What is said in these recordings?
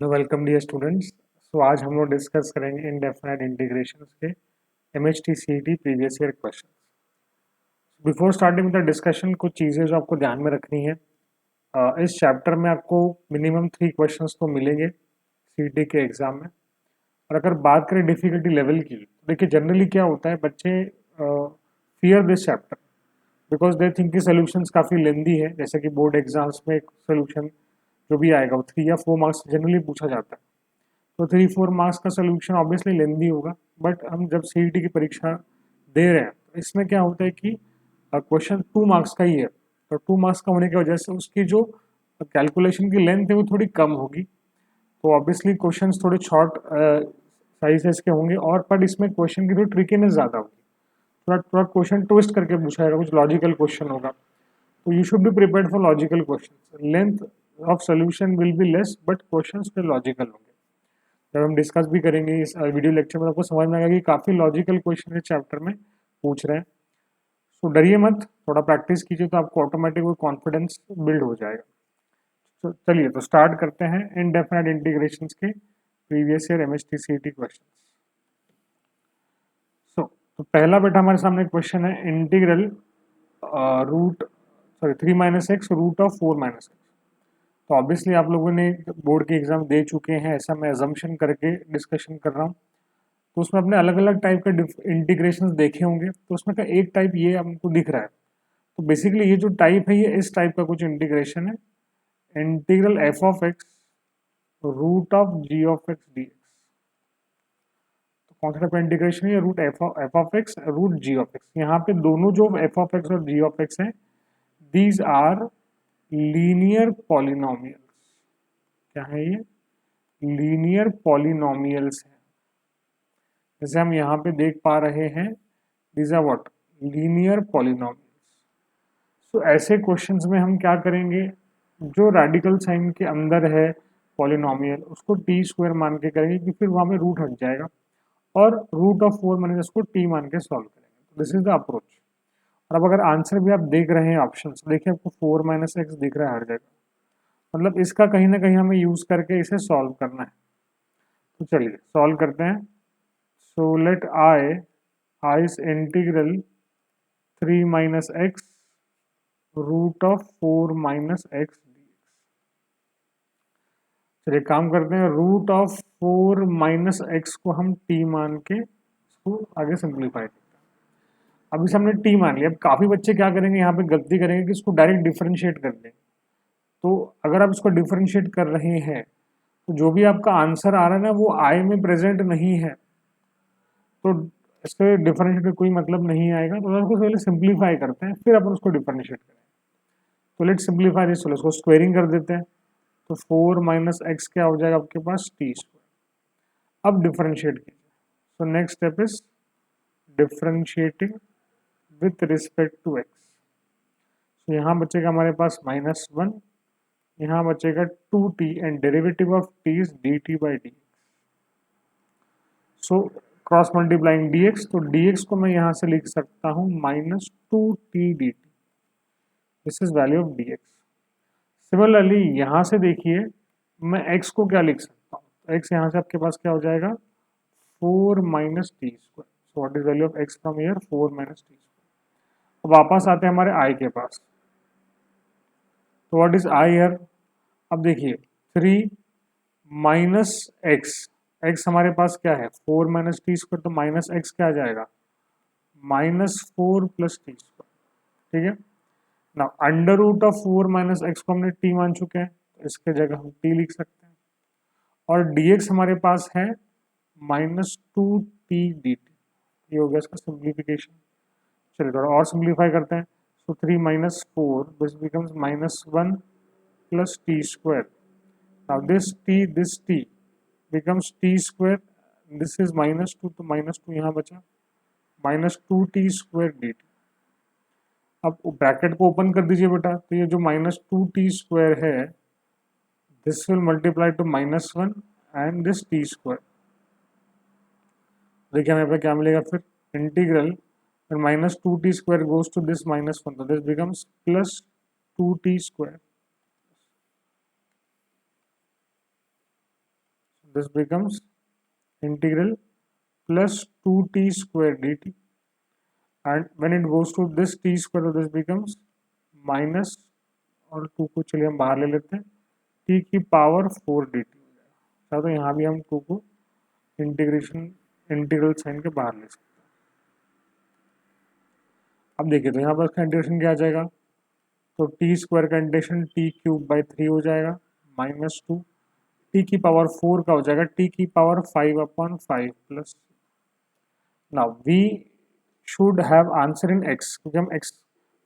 Hello welcome dear students. आज हम लोग डिस्कस करेंगे इनडेफिनाइट इंटीग्रेशंस के MHT/CET previous year question. Before starting the discussion कुछ चीज़ें जो आपको ध्यान में रखनी है। इस चैप्टर में आपको मिनिमम 3 क्वेश्चंस तो मिलेंगे CET के एग्जाम में। और अगर बात करें डिफिकल्टी लेवल की, तो देखिए जनरली क्या होता है, बच्चे fear this chapter because they think कि सोल्यूशंस काफ़ी लेंदी है। जैसे कि बोर्ड एग्जाम्स में एक सोल्यूशन जो भी आएगा वो 3 या 4 मार्क्स जनरली पूछा जाता है। तो 3-4 मार्क्स का सोल्यूशन ऑब्वियसली लेंदी होगा। बट हम जब CET की परीक्षा दे रहे हैं तो इसमें क्या होता है कि क्वेश्चन 2 मार्क्स का ही है। तो 2 मार्क्स का होने की वजह से उसकी जो कैलकुलेशन की लेंथ है वो थोड़ी कम होगी। तो ऑब्वियसली क्वेश्चंस थोड़े शॉर्ट साइजेस के होंगे, और पर इसमें क्वेश्चन की थोड़ी ट्रिकीनेस ज़्यादा होगी। थोड़ा थोड़ा क्वेश्चन ट्विस्ट करके पूछा जाएगा, कुछ लॉजिकल क्वेश्चन होगा। तो you should be prepared for logical question. Length of solution will be less but question फिर लॉजिकल होंगे। जब हम डिस्कस भी करेंगे इस वीडियो लेक्चर में, आपको समझ में आएगा कि काफ़ी लॉजिकल क्वेश्चन इस चैप्टर में पूछ रहे हैं। सो डरिए मत, थोड़ा प्रैक्टिस कीजिए तो आपको ऑटोमेटिक वो कॉन्फिडेंस बिल्ड हो जाएगा। तो चलिए तो स्टार्ट करते हैं इनडेफिनाइट इंटीग्रेशंस के प्रीवियस ईयर MHT/CET क्वेश्चन। तो पहला बेटा हमारे सामने क्वेश्चन है integral root 3 - x root of 4 - x। तो ऑब्वियसली आप लोगों ने बोर्ड के एग्जाम दे चुके हैं, ऐसा मैं अजम्पशन करके डिस्कशन कर रहा हूँ। तो उसमें अपने अलग अलग टाइप के इंटीग्रेशंस देखे होंगे, तो उसमें का एक टाइप ये हमको दिख रहा है। तो बेसिकली ये जो टाइप है ये इस टाइप का कुछ इंटीग्रेशन है, integral f(x) root of g(x) dx। तो कौन सा टाइप का इंटीग्रेशन है? Root f(x) root g(x). यहाँ पे दोनों जो f(x) और g(x) है, दीज आर लीनियर पॉलिनोमियल्स। क्या है ये? लीनियर पॉलिनोमियल्स है। जैसे हम यहाँ पे देख पा रहे हैं, these are what? Linear polynomials. So ऐसे क्वेश्चंस में हम क्या करेंगे, जो रेडिकल साइन के अंदर है पॉलिनोमियल उसको t² मान के करेंगे, क्योंकि फिर वहाँ पे रूट हट जाएगा, और रूट ऑफ 4 माने उसको t मान के सॉल्व करेंगे। This is the approach. और अब अगर आंसर भी आप देख रहे हैं ऑप्शन, देखिए आपको 4 - x दिख रहा है हर जगह, मतलब इसका कहीं ना कहीं हमें यूज करके इसे सॉल्व करना है। तो चलिए सॉल्व करते हैं। So let I is integral 3 - x root of 4 - x dx। चलिए काम करते हैं, रूट ऑफ 4 - x को हम t मान के इसको आगे सिंप्लीफाई करते हैं। अब इसे हमने t मान लिया। अब काफ़ी बच्चे क्या करेंगे, यहाँ पे गलती करेंगे कि इसको डायरेक्ट डिफरेंशिएट कर देंगे। तो अगर आप इसको डिफरेंशिएट कर रहे हैं तो जो भी आपका आंसर आ रहा है ना, वो I में प्रेजेंट नहीं है, तो इसके डिफरेंशिएट का कोई मतलब नहीं आएगा। तो उसको पहले सिंप्लीफाई करते हैं, फिर अपन उसको डिफरेंशिएट करें। तो लेट सिंप्लीफाई दिस, इसको स्क्वेयरिंग कर देते हैं। तो 4 - x क्या हो जाएगा आपके पास? t²। अब डिफरेंशिएट कीजिए। So next step is differentiating with respect to x। तो यहाँ बचेगा हमारे पास -1, यहाँ बचेगा 2t, and derivative of t is dt/dx। So cross multiplying dx, तो dx को मैं यहाँ से लिख सकता हूँ -2t dt। This is value of dx। Similarly यहाँ से देखिए मैं x को क्या लिख सकता हूँ, x यहाँ से आपके पास क्या हो जाएगा? 4 - t²। So what is value of x from here? 4 - t²। अब वापस आते हैं हमारे i के पास। तो व्हाट इज i हियर? अब देखिए 3 - x, x हमारे पास क्या है? 4 - t², तो माइनस एक्स क्या आ जाएगा? -4 + t²। ठीक है ना। अंडर रूट ऑफ 4 - x को हमने t मान चुके हैं, तो इसके जगह हम t लिख सकते हैं। और dx हमारे पास है -2t dt। ये हो गया इसका सिंप्लीफिकेशन। चलिए थोड़ा और सिंप्लीफाई करते हैं। सो 3 - 4 this becomes -1 + t²। Now this t becomes t², this is -2, तो -2 यहाँ बचा, -2t² dt। अब ब्रैकेट को ओपन कर दीजिए बेटा, तो ये जो -2t² है, this will multiply two -1 and this t²। देखिए हमें पे क्या मिलेगा फिर? Integral -2t² goes to this -1, तो this becomes +2t²। This becomes integral plus 2t square dt, and when it goes to this t square this becomes minus, और 2 को चलिए हम बाहर ले लेते हैं, t की पावर 4 dt हो जाएगा। तो यहाँ भी हम 2 को इंटीग्रल साइन के बाहर ले सकते हैं। अब देखिए तो यहाँ पर इसका इंटीग्रेशन क्या आ जाएगा, तो टी स्क्वायर का इंटीग्रेशन टी क्यूब बाई 3 हो जाएगा माइनस 2, टी की पावर 4 का हो जाएगा टी की power 5/5 plus. Now we should have answer in x, क्योंकि हम एक्स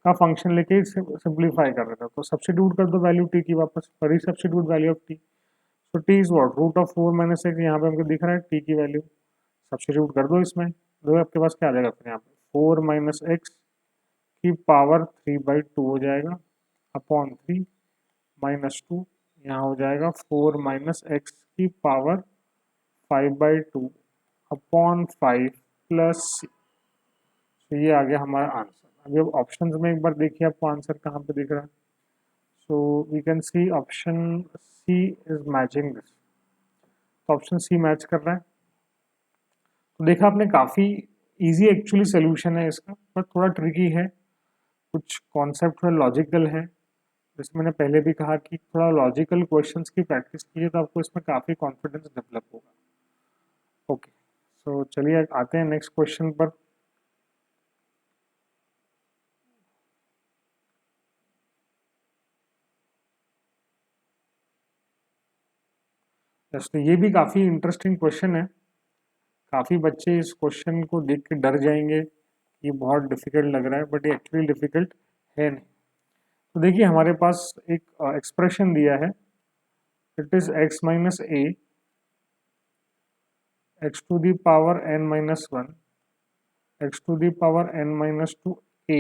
का फंक्शन लेके सिंप्लीफाई कर रहे थे, तो सब्स्टिट्यूट कर दो वैल्यू टी की वापस, पर ही सब्स्टिट्यूट वैल्यू ऑफ टी, तो T is what root of 4 minus x, यहाँ पे हमको दिख रहा है टी की वैल्यू, सब्स्टिट्यूट कर दो इसमें, दो आपके पास क्या आ जाएगा फिर यहाँ पे 4 माइनस एक्स की पावर 3/2 हो जाएगा अपॉन 3 माइनस 2, यहाँ हो जाएगा 4 माइनस एक्स की पावर 5/2 अपॉन 5 प्लस सी। तो ये आ गया हमारा आंसर। अभी अब ऑप्शंस में एक बार देखिए आपको आंसर कहाँ पे दिख रहा है। So we can see option C is matching this, तो ऑप्शन सी मैच कर रहा है। तो देखा आपने, काफ़ी इजी एक्चुअली सोल्यूशन है इसका, पर थोड़ा ट्रिकी है, कुछ कॉन्सेप्ट थोड़ा लॉजिकल है। जैसे मैंने पहले भी कहा कि थोड़ा लॉजिकल क्वेश्चंस की प्रैक्टिस कीजिए तो आपको इसमें काफ़ी कॉन्फिडेंस डेवलप होगा। ओके, सो चलिए आते हैं नेक्स्ट क्वेश्चन पर। जैसे ये भी काफ़ी इंटरेस्टिंग क्वेश्चन है, काफ़ी बच्चे इस क्वेश्चन को देख के डर जाएंगे, ये बहुत डिफिकल्ट लग रहा है, बट ये एक्चुअली डिफिकल्ट है नहीं। तो देखिए हमारे पास एक एक्सप्रेशन दिया है, it is x minus a x to the power n minus 1 x to the power n minus 2 a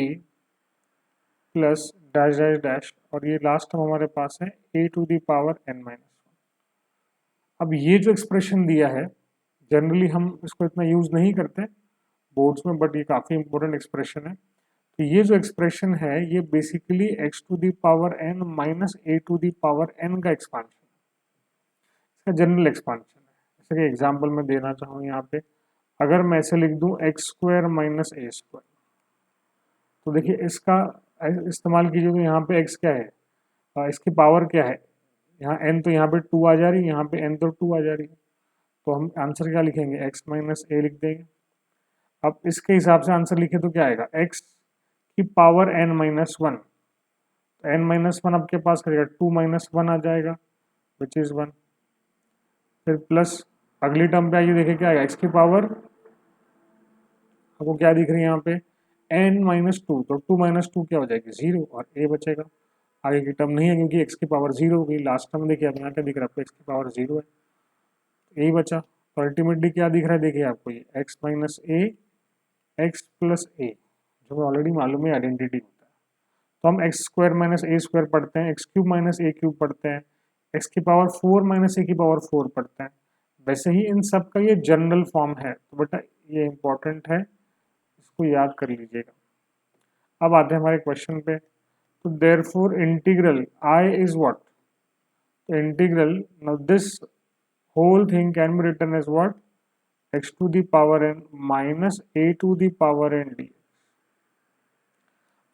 plus dash dash dash, और ये लास्ट में हमारे पास है a to the power n minus 1। अब ये जो एक्सप्रेशन दिया है, जनरली हम इसको इतना यूज नहीं करते बोर्ड्स में, बट ये काफ़ी इंपॉर्टेंट एक्सप्रेशन है। तो ये जो एक्सप्रेशन है ये basically x to the power n minus a to the power n का एक्सपांशन, इसका जनरल एक्सपांशन है। जैसे कि एग्जाम्पल मैं देना चाहूँ यहाँ पे, अगर मैं ऐसे लिख दूँ एक्स स्क्वायर माइनस ए स्क्वायर, तो देखिए इसका इस्तेमाल कीजिए, तो यहाँ पे x क्या है, इसकी पावर क्या है, यहाँ n, तो यहाँ पे 2 आ जा रही है, यहाँ पे n तो 2 आ जा रही है, तो हम आंसर क्या लिखेंगे x माइनस ए लिख देंगे। अब इसके हिसाब से आंसर लिखे तो क्या आएगा, x की पावर n माइनस 1, तो n माइनस 1 आपके पास करेगा 2 माइनस 1 आ जाएगा विच इज़ 1, फिर प्लस अगली टर्म पे आइए, देखिए क्या आएगा, x की पावर आपको क्या दिख रही है यहाँ पे n माइनस 2, तो 2 माइनस 2 क्या हो जाएगी 0, और a बचेगा। आगे की टर्म नहीं है क्योंकि x की पावर 0 हो गई, लास्ट टर्म देखिए अब यहाँ क्या दिख रहा है आपको, x की पावर 0 है, यही बचा। तो अल्टीमेटली क्या दिख रहा है, देखिए आपको ये x minus a x plus ए, जो हमें ऑलरेडी मालूम है आइडेंटिटी होता है, तो हम एक्स स्क्वायर माइनस ए स्क्वायर पढ़ते हैं, एक्स क्यूब माइनस ए क्यूब पढ़ते हैं, एक्स की पावर 4 माइनस ए की पावर 4 पढ़ते हैं। वैसे ही इन सब का ये जनरल फॉर्म है, तो बेटा ये इंपॉर्टेंट है, इसको याद कर लीजिएगा। अब आते हैं हमारे क्वेश्चन पे, तो therefore integral I is what, तो integral now this whole thing can be written as what, x to the power n minus a to the power n d.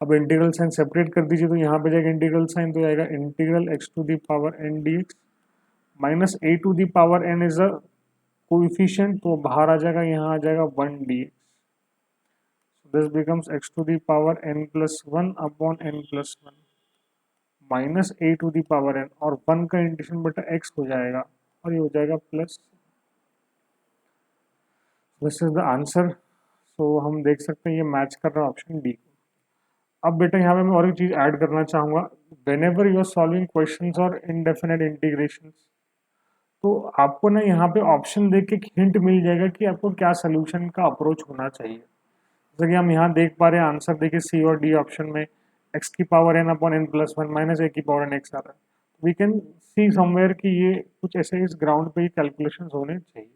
अब इंटीग्रल साइन सेपरेट कर दीजिए, तो यहाँ पे जाएगा इंटीग्रल साइन, तो आएगा integral x to the power n dx minus a to the power n is a coefficient, तो बाहर आ जाएगा, यहाँ आ जाएगा 1 dx, so this becomes x to the power n plus 1 upon n plus 1 minus a to the power n, और 1 का integration बेटा x हो जाएगा, और ये हो जाएगा plus, this is the answer. So हम देख सकते हैं ये मैच कर रहा है ऑप्शन डी को। अब बेटा यहाँ पे मैं और एक चीज़ ऐड करना चाहूँगा, whenever you are solving question और इनडेफिनेट इंटीग्रेशन, तो आपको ना यहाँ पे ऑप्शन देख के हिंट मिल जाएगा कि आपको क्या सोल्यूशन का अप्रोच होना चाहिए। जैसे कि हम यहाँ देख पा रहे हैं आंसर देखिए सी और डी ऑप्शन में एक्स की power n upon n plus 1 minus a की पावर n एक्स आ रहा है, वी कैन सी समवेयर कि ये कुछ ऐसे इस ग्राउंड पे ही कैलकुलेशंस होने चाहिए।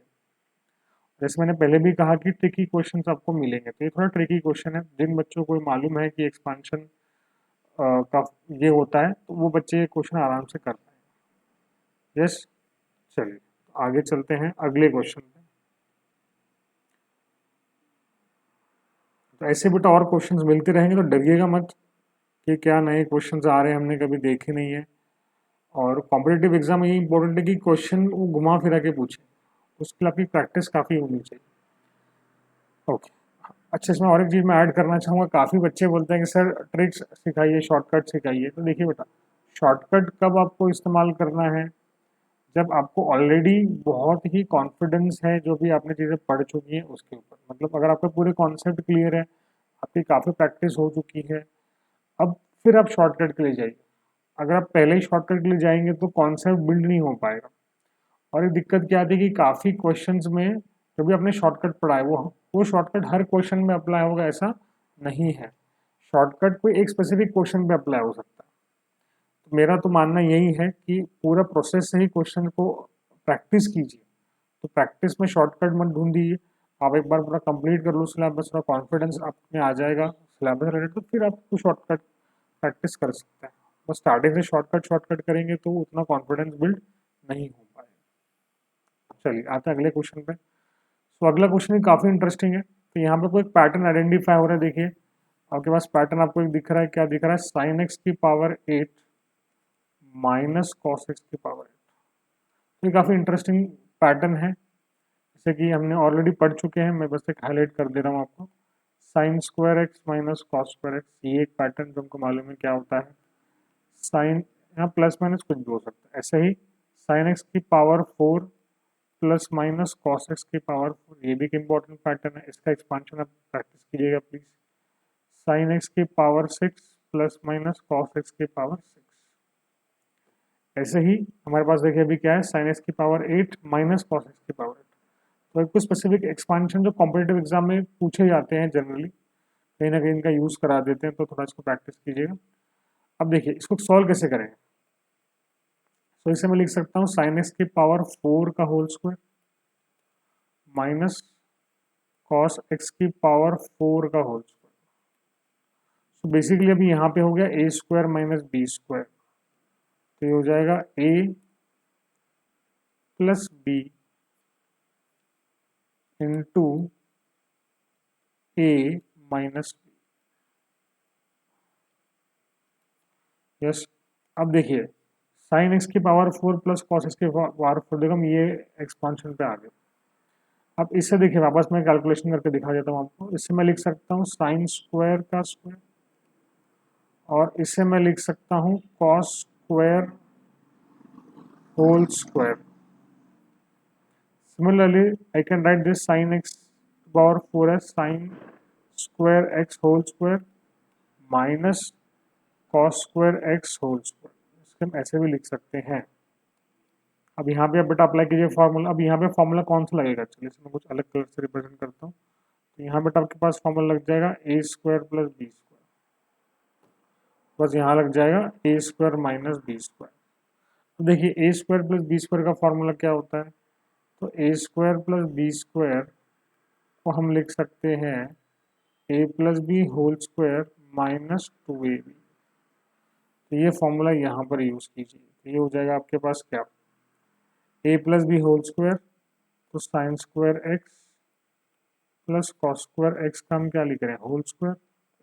जैसे मैंने पहले भी कहा कि ट्रिकी क्वेश्चंस आपको मिलेंगे, तो ये थोड़ा ट्रिकी क्वेश्चन है, जिन बच्चों को मालूम है कि एक्सपांशन का ये होता है, तो वो बच्चे ये क्वेश्चन आराम से कर पाएंगे। यस, चलिए आगे चलते हैं अगले क्वेश्चन पे। तो ऐसे बेटा और क्वेश्चंस मिलते रहेंगे, तो डरिएगा मत कि क्या नए क्वेश्चंस आ रहे हैं, हमने कभी देखे नहीं है। और कॉम्पिटिटिव एग्जाम में ये इंपॉर्टेंट है कि क्वेश्चन वो घुमा फिरा के पूछे, उसके लिए आपकी प्रैक्टिस काफ़ी होनी चाहिए। ओके, अच्छा इसमें और एक चीज़ मैं ऐड करना चाहूँगा, काफ़ी बच्चे बोलते हैं कि सर ट्रिक्स सिखाइए, शॉर्टकट सिखाइए। तो देखिए बेटा, शॉर्टकट कब आपको इस्तेमाल करना है, जब आपको ऑलरेडी बहुत ही कॉन्फिडेंस है जो भी आपने चीज़ें पढ़ चुकी हैं उसके ऊपर। मतलब अगर आपका पूरे कॉन्सेप्ट क्लियर है, आपकी काफ़ी प्रैक्टिस हो चुकी है, अब फिर आप शॉर्टकट के लिए जाइए। अगर आप पहले ही शॉर्टकट के लिए जाएंगे तो कॉन्सेप्ट बिल्ड नहीं हो पाएगा। और एक दिक्कत क्या आती है कि काफ़ी क्वेश्चंस में जो भी आपने शॉर्टकट पढ़ा है वो शॉर्टकट हर क्वेश्चन में अप्लाई होगा ऐसा नहीं है। शॉर्टकट कोई एक स्पेसिफिक क्वेश्चन पे अप्लाई हो सकता है। तो मेरा तो मानना यही है कि पूरा प्रोसेस से ही क्वेश्चन को प्रैक्टिस कीजिए। तो प्रैक्टिस में शॉर्टकट मत ढूंढिए, आप एक बार पूरा कंप्लीट कर लो सिलेबस, थोड़ा कॉन्फिडेंस आप में आ जाएगा सिलेबस रिलेटेड, तो फिर आप शॉर्टकट प्रैक्टिस कर सकते हैं। बस स्टार्टिंग से शॉर्टकट शॉर्टकट करेंगे तो उतना कॉन्फिडेंस बिल्ड नहीं हो पाएगा। चलिए आते हैं अगले क्वेश्चन पे। तो अगला क्वेश्चन भी काफ़ी इंटरेस्टिंग है। तो यहाँ पे कोई पैटर्न आइडेंटिफाई हो रहा है, देखिए आपके पास पैटर्न आपको एक दिख रहा है, क्या दिख रहा है, साइन एक्स की पावर 8 माइनस कॉस एक्स की पावर 8। तो ये काफ़ी इंटरेस्टिंग पैटर्न है, जैसे कि हमने ऑलरेडी पढ़ चुके हैं। मैं बस एक हाईलाइट कर दे रहा हूँ आपको। Sine square x minus cos square x, ये एक पैटर्न जो हमको मालूम है क्या होता है। साइन, यहाँ प्लस माइनस कुछ भी हो सकता है। ऐसे ही साइन एक्स की power 4 plus minus cos x की पावर 4, ये भी एक इंपॉर्टेंट पैटर्न है, इसका एक्सपांशन आप प्रैक्टिस कीजिएगा प्लीज। साइन एक्स की power 6 plus minus cos x की पावर 6। ऐसे ही हमारे पास देखिए अभी क्या है, साइन एक्स की पावर 8 माइनस कॉस एक्स की पावर 8। तो एक कुछ स्पेसिफिक एक्सपांशन जो कॉम्पिटेटिव एग्जाम में पूछे जाते हैं जनरली, कहीं ना कहीं इनका यूज करा देते हैं, तो थोड़ा इसको प्रैक्टिस कीजिएगा। अब देखिए इसको सॉल्व कैसे करेंगे। तो इसे मैं लिख सकता हूँ साइन एक्स की पावर 4 का whole square minus cos x की पावर 4 का होल स्क्वायर। तो बेसिकली अभी यहाँ पे हो गया ए स्क्वायर माइनस बी स्क्वायर, तो ये हो जाएगा ए प्लस बी इंटू ए माइनस बी। यस, अब देखिए साइन एक्स की पावर 4 प्लस कॉस एक्स की पावर 4, देखो हम ये एक्सपांशन पे आ गए। अब इससे देखिए वापस मैं कैलकुलेशन करके दिखा देता हूँ आपको। इससे मैं लिख सकता हूँ साइन स्क्वायर का स्क्वायर, और इससे मैं लिख सकता हूँ cos square whole square. Similarly, I can write this sin x power 4 as sin square x whole square minus cos square x whole square। इसके हम ऐसे भी लिख सकते हैं। अब यहाँ पे आप बेटा अप्लाई कीजिए फॉर्मूला। अब यहाँ पे फॉर्मूला कौन सा लगेगा, चलिए इसमें कुछ अलग कलर से रिप्रेजेंट करता हूँ। तो यहाँ बेटा आपके पास फॉर्मूला लग जाएगा a square plus b square, बस यहाँ लग जाएगा a square minus b square. तो देखिए a square plus b square का फॉर्मूला क्या होता है, तो a square plus b square को हम लिख सकते हैं a plus b whole square minus 2ab। तो ये फॉर्मूला यहाँ पर यूज़ कीजिए, तो ये हो जाएगा आपके पास क्या, ए प्लस बी होल स्क्वायर, तो sine square x plus cos square x का हम क्या लिख रहे हैं, होल स्क्वायर,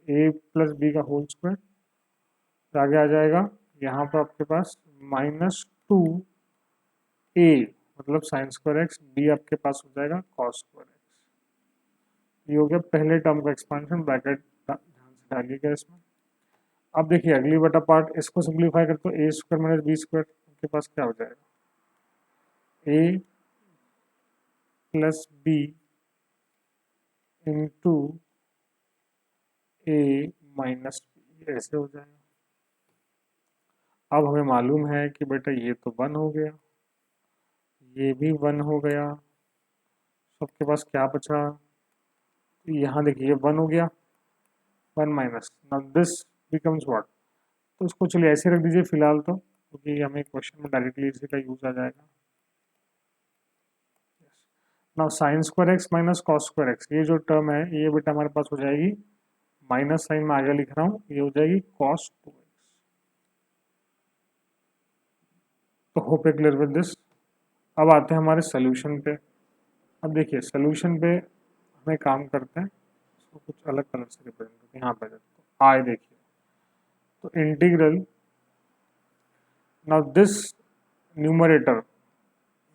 ए प्लस बी का होल स्क्वायर। तो आगे आ जाएगा यहाँ पर आपके पास माइनस 2a, मतलब साइन स्क्वायर एक्स, बी आपके पास हो जाएगा कॉस स्क्वायर एक्स। ये हो गया पहले टर्म का एक्सपांशन, ब्रैकेट ध्यान से डालिएगा इसमें। अब देखिए अगली बटा पार्ट, इसको सिंप्लीफाई करते हो ए स्क्वायर माइनस बी स्क्वायर, आपके पास क्या हो जाएगा, ए प्लस बी इंटू ए माइनस बी, ऐसे हो जाएगा। अब हमें मालूम है कि बेटा ये तो 1 हो गया, ये भी 1 हो गया, सबके पास क्या बचा, यहाँ देखिए 1 हो गया, 1 minus, now this becomes what. तो इसको चलिए ऐसे रख दीजिए फिलहाल, तो क्योंकि हमें क्वेश्चन में डायरेक्टली इसी का यूज आ जाएगा। Now sine square x minus cos square x, ये जो टर्म है ये बेटा हमारे पास हो जाएगी, माइनस साइन में आगे लिख रहा हूँ, ये हो जाएगी कॉस 2x। तो hope A clear with this. अब आते हैं हमारे सोल्यूशन पे। अब देखिए सोल्यूशन पे हमें काम करते हैं, इसको कुछ अलग कलर से रिप्रेजेंट करते हैं। यहाँ पे देखो आए, देखिए तो integral, now this numerator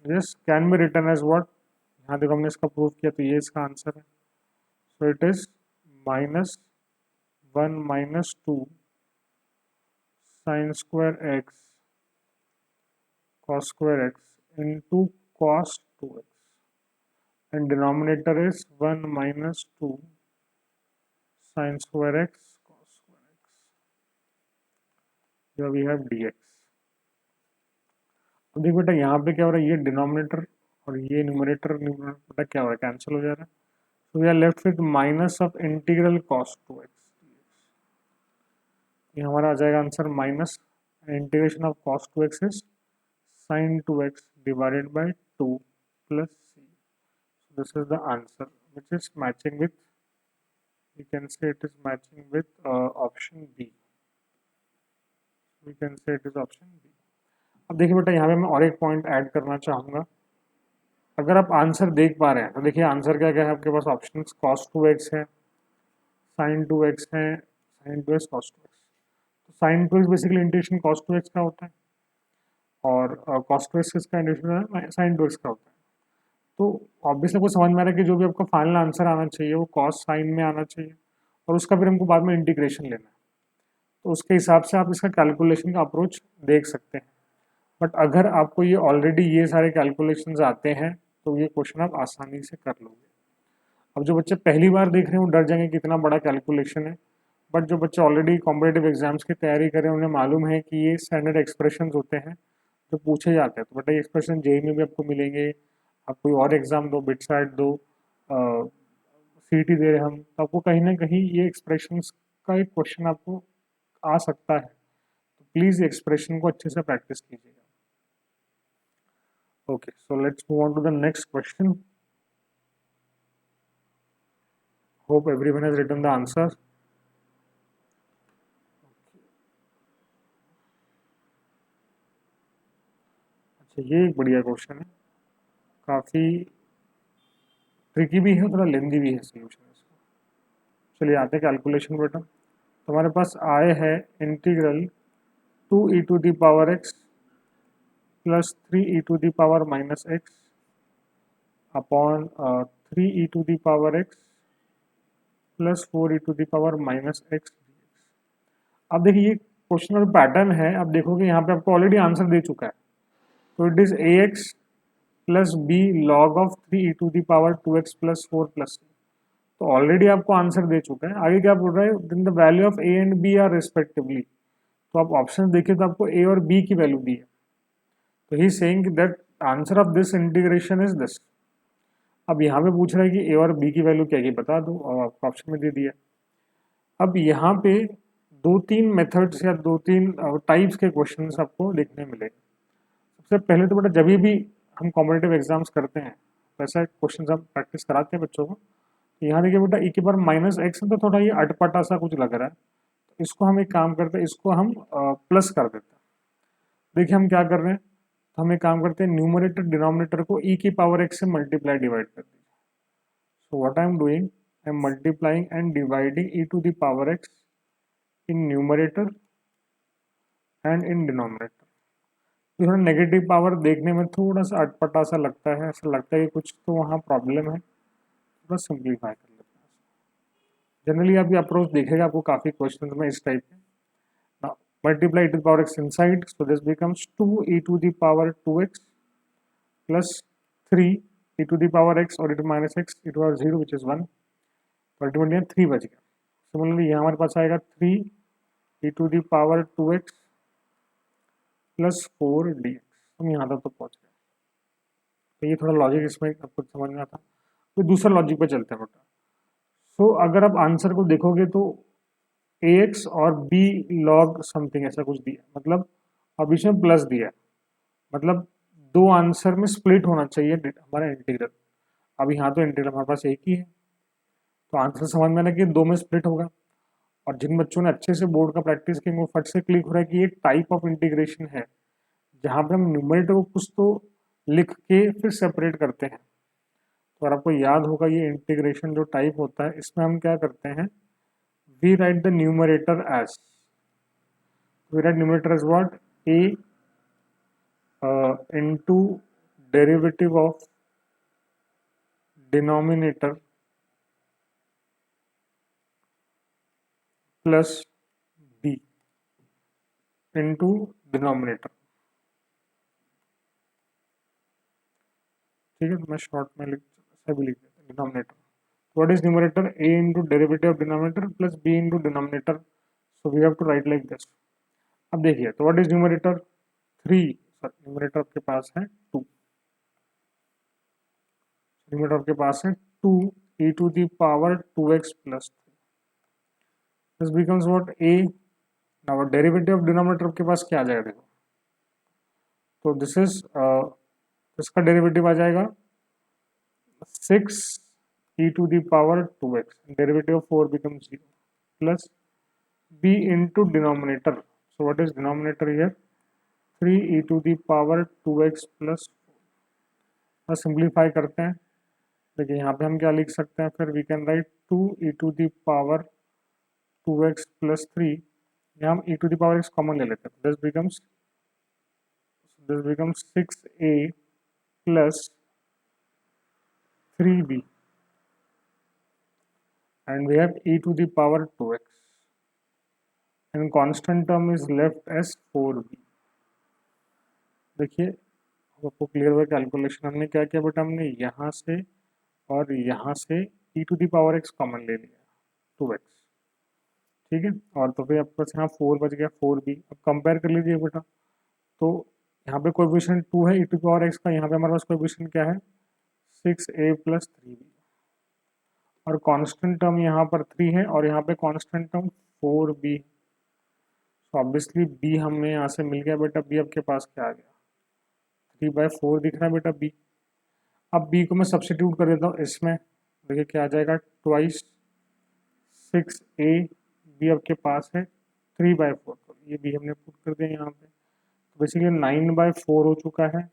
this can be written as what, यहाँ देखो हमने इसका प्रूव किया तो ये इसका आंसर है। So it is -1 - 2 sin square x cos square x into cos 2x, and denominator is 1 - 2 sin square x cos square x. Here we have dx. अब देखो बेटा यहाँ पे क्या हो रहा है, ये डिनोमिनेटर और ये न्यूमरेटर बेटा क्या हो रहा है, कैंसिल हो जा रहा है। So we are left with minus of integral cos 2x। ये हमारा आ जाएगा answer minus integration of cos 2x is sin 2x divided by 2 plus c. So this is the answer which is matching with, we can say it is matching with option B. We can say it is option B. अब देखिए बेटा यहाँ पे मैं और एक point add करना चाहूँगा। अगर आप आंसर देख पा रहे हैं तो देखिए आंसर क्या क्या है आपके पास, ऑप्शन cos 2x है, sin 2x है, sin 2x cos 2x। तो sin 2x basically integration cos 2x का होता है और cos 2x का इंटीग्रेशन sin 2x का होता है। तो ऑब्वियसली आपको समझ में आ रहा है कि जो भी आपका फाइनल आंसर आना चाहिए वो cos साइन में आना चाहिए और उसका फिर हमको बाद में इंटीग्रेशन लेना है। तो उसके हिसाब से आप इसका कैलकुलेशन का अप्रोच देख सकते हैं। बट अगर आपको ये ऑलरेडी ये सारे कैलकुलेशंस आते हैं तो ये क्वेश्चन आप आसानी से कर लोगे। अब जो बच्चे पहली बार देख रहे हैं वो डर जाएंगे कि इतना बड़ा कैलकुलेशन है, बट जो बच्चे ऑलरेडी कॉम्पिटेटिव एग्जाम्स की तैयारी करें उन्हें मालूम है कि ये स्टैंडर्ड एक्सप्रेशन होते हैं जो पूछे जाते हैं। तो बेटा ये एक्सप्रेशन जेई में भी आपको मिलेंगे, आप कोई और एग्जाम दो, बिट साइड दो, सीटी दे रहे हम, तो आपको कहीं ना कहीं ये एक्सप्रेशंस का एक क्वेश्चन आपको आ सकता है। तो प्लीज़ एक्सप्रेशन को अच्छे से प्रैक्टिस कीजिएगा। Okay, so let's move on to the next question. Hope everyone has written the answer. अच्छा, ये एक बढ़िया क्वेश्चन है, काफ़ी ट्रिकी भी है, थोड़ा लेंदी भी है सोल्यूशन इसका। चलिए आते हैं कैलकुलेशन बेटा। तो हमारे पास आए है integral 2e⁻x plus 3e⁻−x upon 3e⁻x plus 4e⁻−x। अब देखिए ये क्वेश्चन और पैटर्न है, अब देखोगे यहाँ पे आपको ऑलरेडी आंसर दे चुका है। तो it is ax plus b log of 3e⁻2x plus 4 plus. तो ऑलरेडी आपको आंसर दे चुका है। आगे क्या बोल रहा है, then the value of a and b are respectively. तो आप ऑप्शन देखिए तो आपको ए और बी की वैल्यू दी है। तो he saying that answer of this integration is this. अब यहाँ पे पूछ रहा है कि ए और बी की वैल्यू क्या है बता दो, और आपको ऑप्शन में दे दिया। अब यहाँ पे दो तीन मेथड्स या दो तीन टाइप्स के क्वेश्चंस आपको देखने मिलेंगे। सबसे पहले तो बेटा जब भी हम कॉम्पिटिटिव एग्जाम्स करते हैं वैसा क्वेश्चन हम प्रैक्टिस कराते हैं बच्चों को। तो यहाँ देखिए बेटा e⁻−x है तो थोड़ा ये अटपटा सा कुछ लग रहा है, तो इसको हम एक काम करते हैं, इसको हम प्लस कर देते हैं। देखिए हम क्या कर रहे हैं, तो हम एक काम करते हैं, न्यूमरेटर डिनोमिनेटर को e⁻x से मल्टीप्लाई डिवाइड कर दीजिए। So what I am doing, I am multiplying and dividing e⁻x in numerator and in denominator. थोड़ा नेगेटिव पावर देखने में थोड़ा सा अटपटा सा लगता है, ऐसा लगता है कि कुछ तो वहाँ प्रॉब्लम है, थोड़ा सिंप्लीफाई कर लेते हैं। जनरली आप ये अप्रोच देखेगा आपको काफ़ी क्वेश्चन में इस टाइप के। Multiply e⁻x inside, so this becomes 2e⁻2x plus 3e⁻x और e⁻x e⁻0 which is 1, ultimately 3 बच गया। सिमिलरली यहाँ हमारे पास आएगा 3e⁻2x प्लस 4dx। हम यहाँ तक तो पहुँच गए। तो ये थोड़ा लॉजिक इसमें आपको समझ में आता है। तो दूसरा लॉजिक पे चलते हैं बेटा। सो अगर आप आंसर को देखोगे तो ax और b log समथिंग ऐसा कुछ दिया, मतलब अब इसमें प्लस दिया, मतलब दो आंसर में स्प्लिट होना चाहिए हमारा इंटीग्रल। अब यहाँ तो इंटीग्रल हमारे पास एक ही है, तो आंसर समझ में आना कि दो में स्प्लिट होगा। और जिन बच्चों ने अच्छे से बोर्ड का प्रैक्टिस किया वो फट से क्लिक हो रहा है कि एक टाइप ऑफ इंटीग्रेशन है जहाँ पे हम न्यूमरेटर को कुछ तो लिख के फिर सेपरेट करते हैं। तो अगर आपको याद होगा ये इंटीग्रेशन जो टाइप होता है इसमें हम क्या करते हैं, we write the numerator as, we write numerator as what, a into derivative of denominator plus b into denominator. ठीक है, तो मैं शॉर्ट में सभी लिख देता हूँ denominator. What is numerator, a into derivative of denominator plus b into denominator, so we have to write like this. अब देखिए, तो व्हाट इज न्यूमरेटर, 3, न्यूमरेटर आपके पास है 2, न्यूमरेटर आपके पास है 2 e to the power 2x plus 3, this becomes what a। Now derivative of denominator आपके पास क्या आ जाएगा, देखो, तो दिस इज इसका डेरिवेटिव आ जाएगा 6 e to the power 2x, derivative of 4 becomes 0, plus b into denominator, so what is denominator here, 3 e to the power 2x plus 4। Simplify करते हैं, देखिए यहाँ पे हम क्या लिख सकते हैं, फिर we can write 2 e to the power 2x plus 3, यहाँ हम e to the power x common ले लेते हैं, this becomes 6a plus 3b and we have e to the power 2x and constant term is left as 4b। देखिए आपको clear हुआ calculation, हमने क्या किया बेटा, हमने यहाँ से और यहाँ से e to the power x common ले लिया 2x। ठीक है, और तो फिर आपके पास यहाँ 4 बच गया 4b। अब कंपेयर कर लीजिए बेटा, तो यहाँ पे कोएफिशिएंट 2 है e to the power x का, यहाँ पे हमारे पास कोएफिशिएंट क्या है 6a प्लस 3b, और कांस्टेंट टर्म यहाँ पर 3 है और यहाँ पे कांस्टेंट टर्म 4b। तो ऑब्वियसली b हमें यहाँ से मिल गया बेटा, b आपके पास क्या आ गया 3/4 दिख रहा है बेटा b। अब b को मैं सब्स्टिट्यूट कर देता हूँ इसमें, देखिए क्या आ जाएगा, ट्वाइस 6a, b आपके पास है 3/4, तो ये b हमने पुट कर दिया यहाँ पे, तो बेसिकली 9/4 हो चुका है।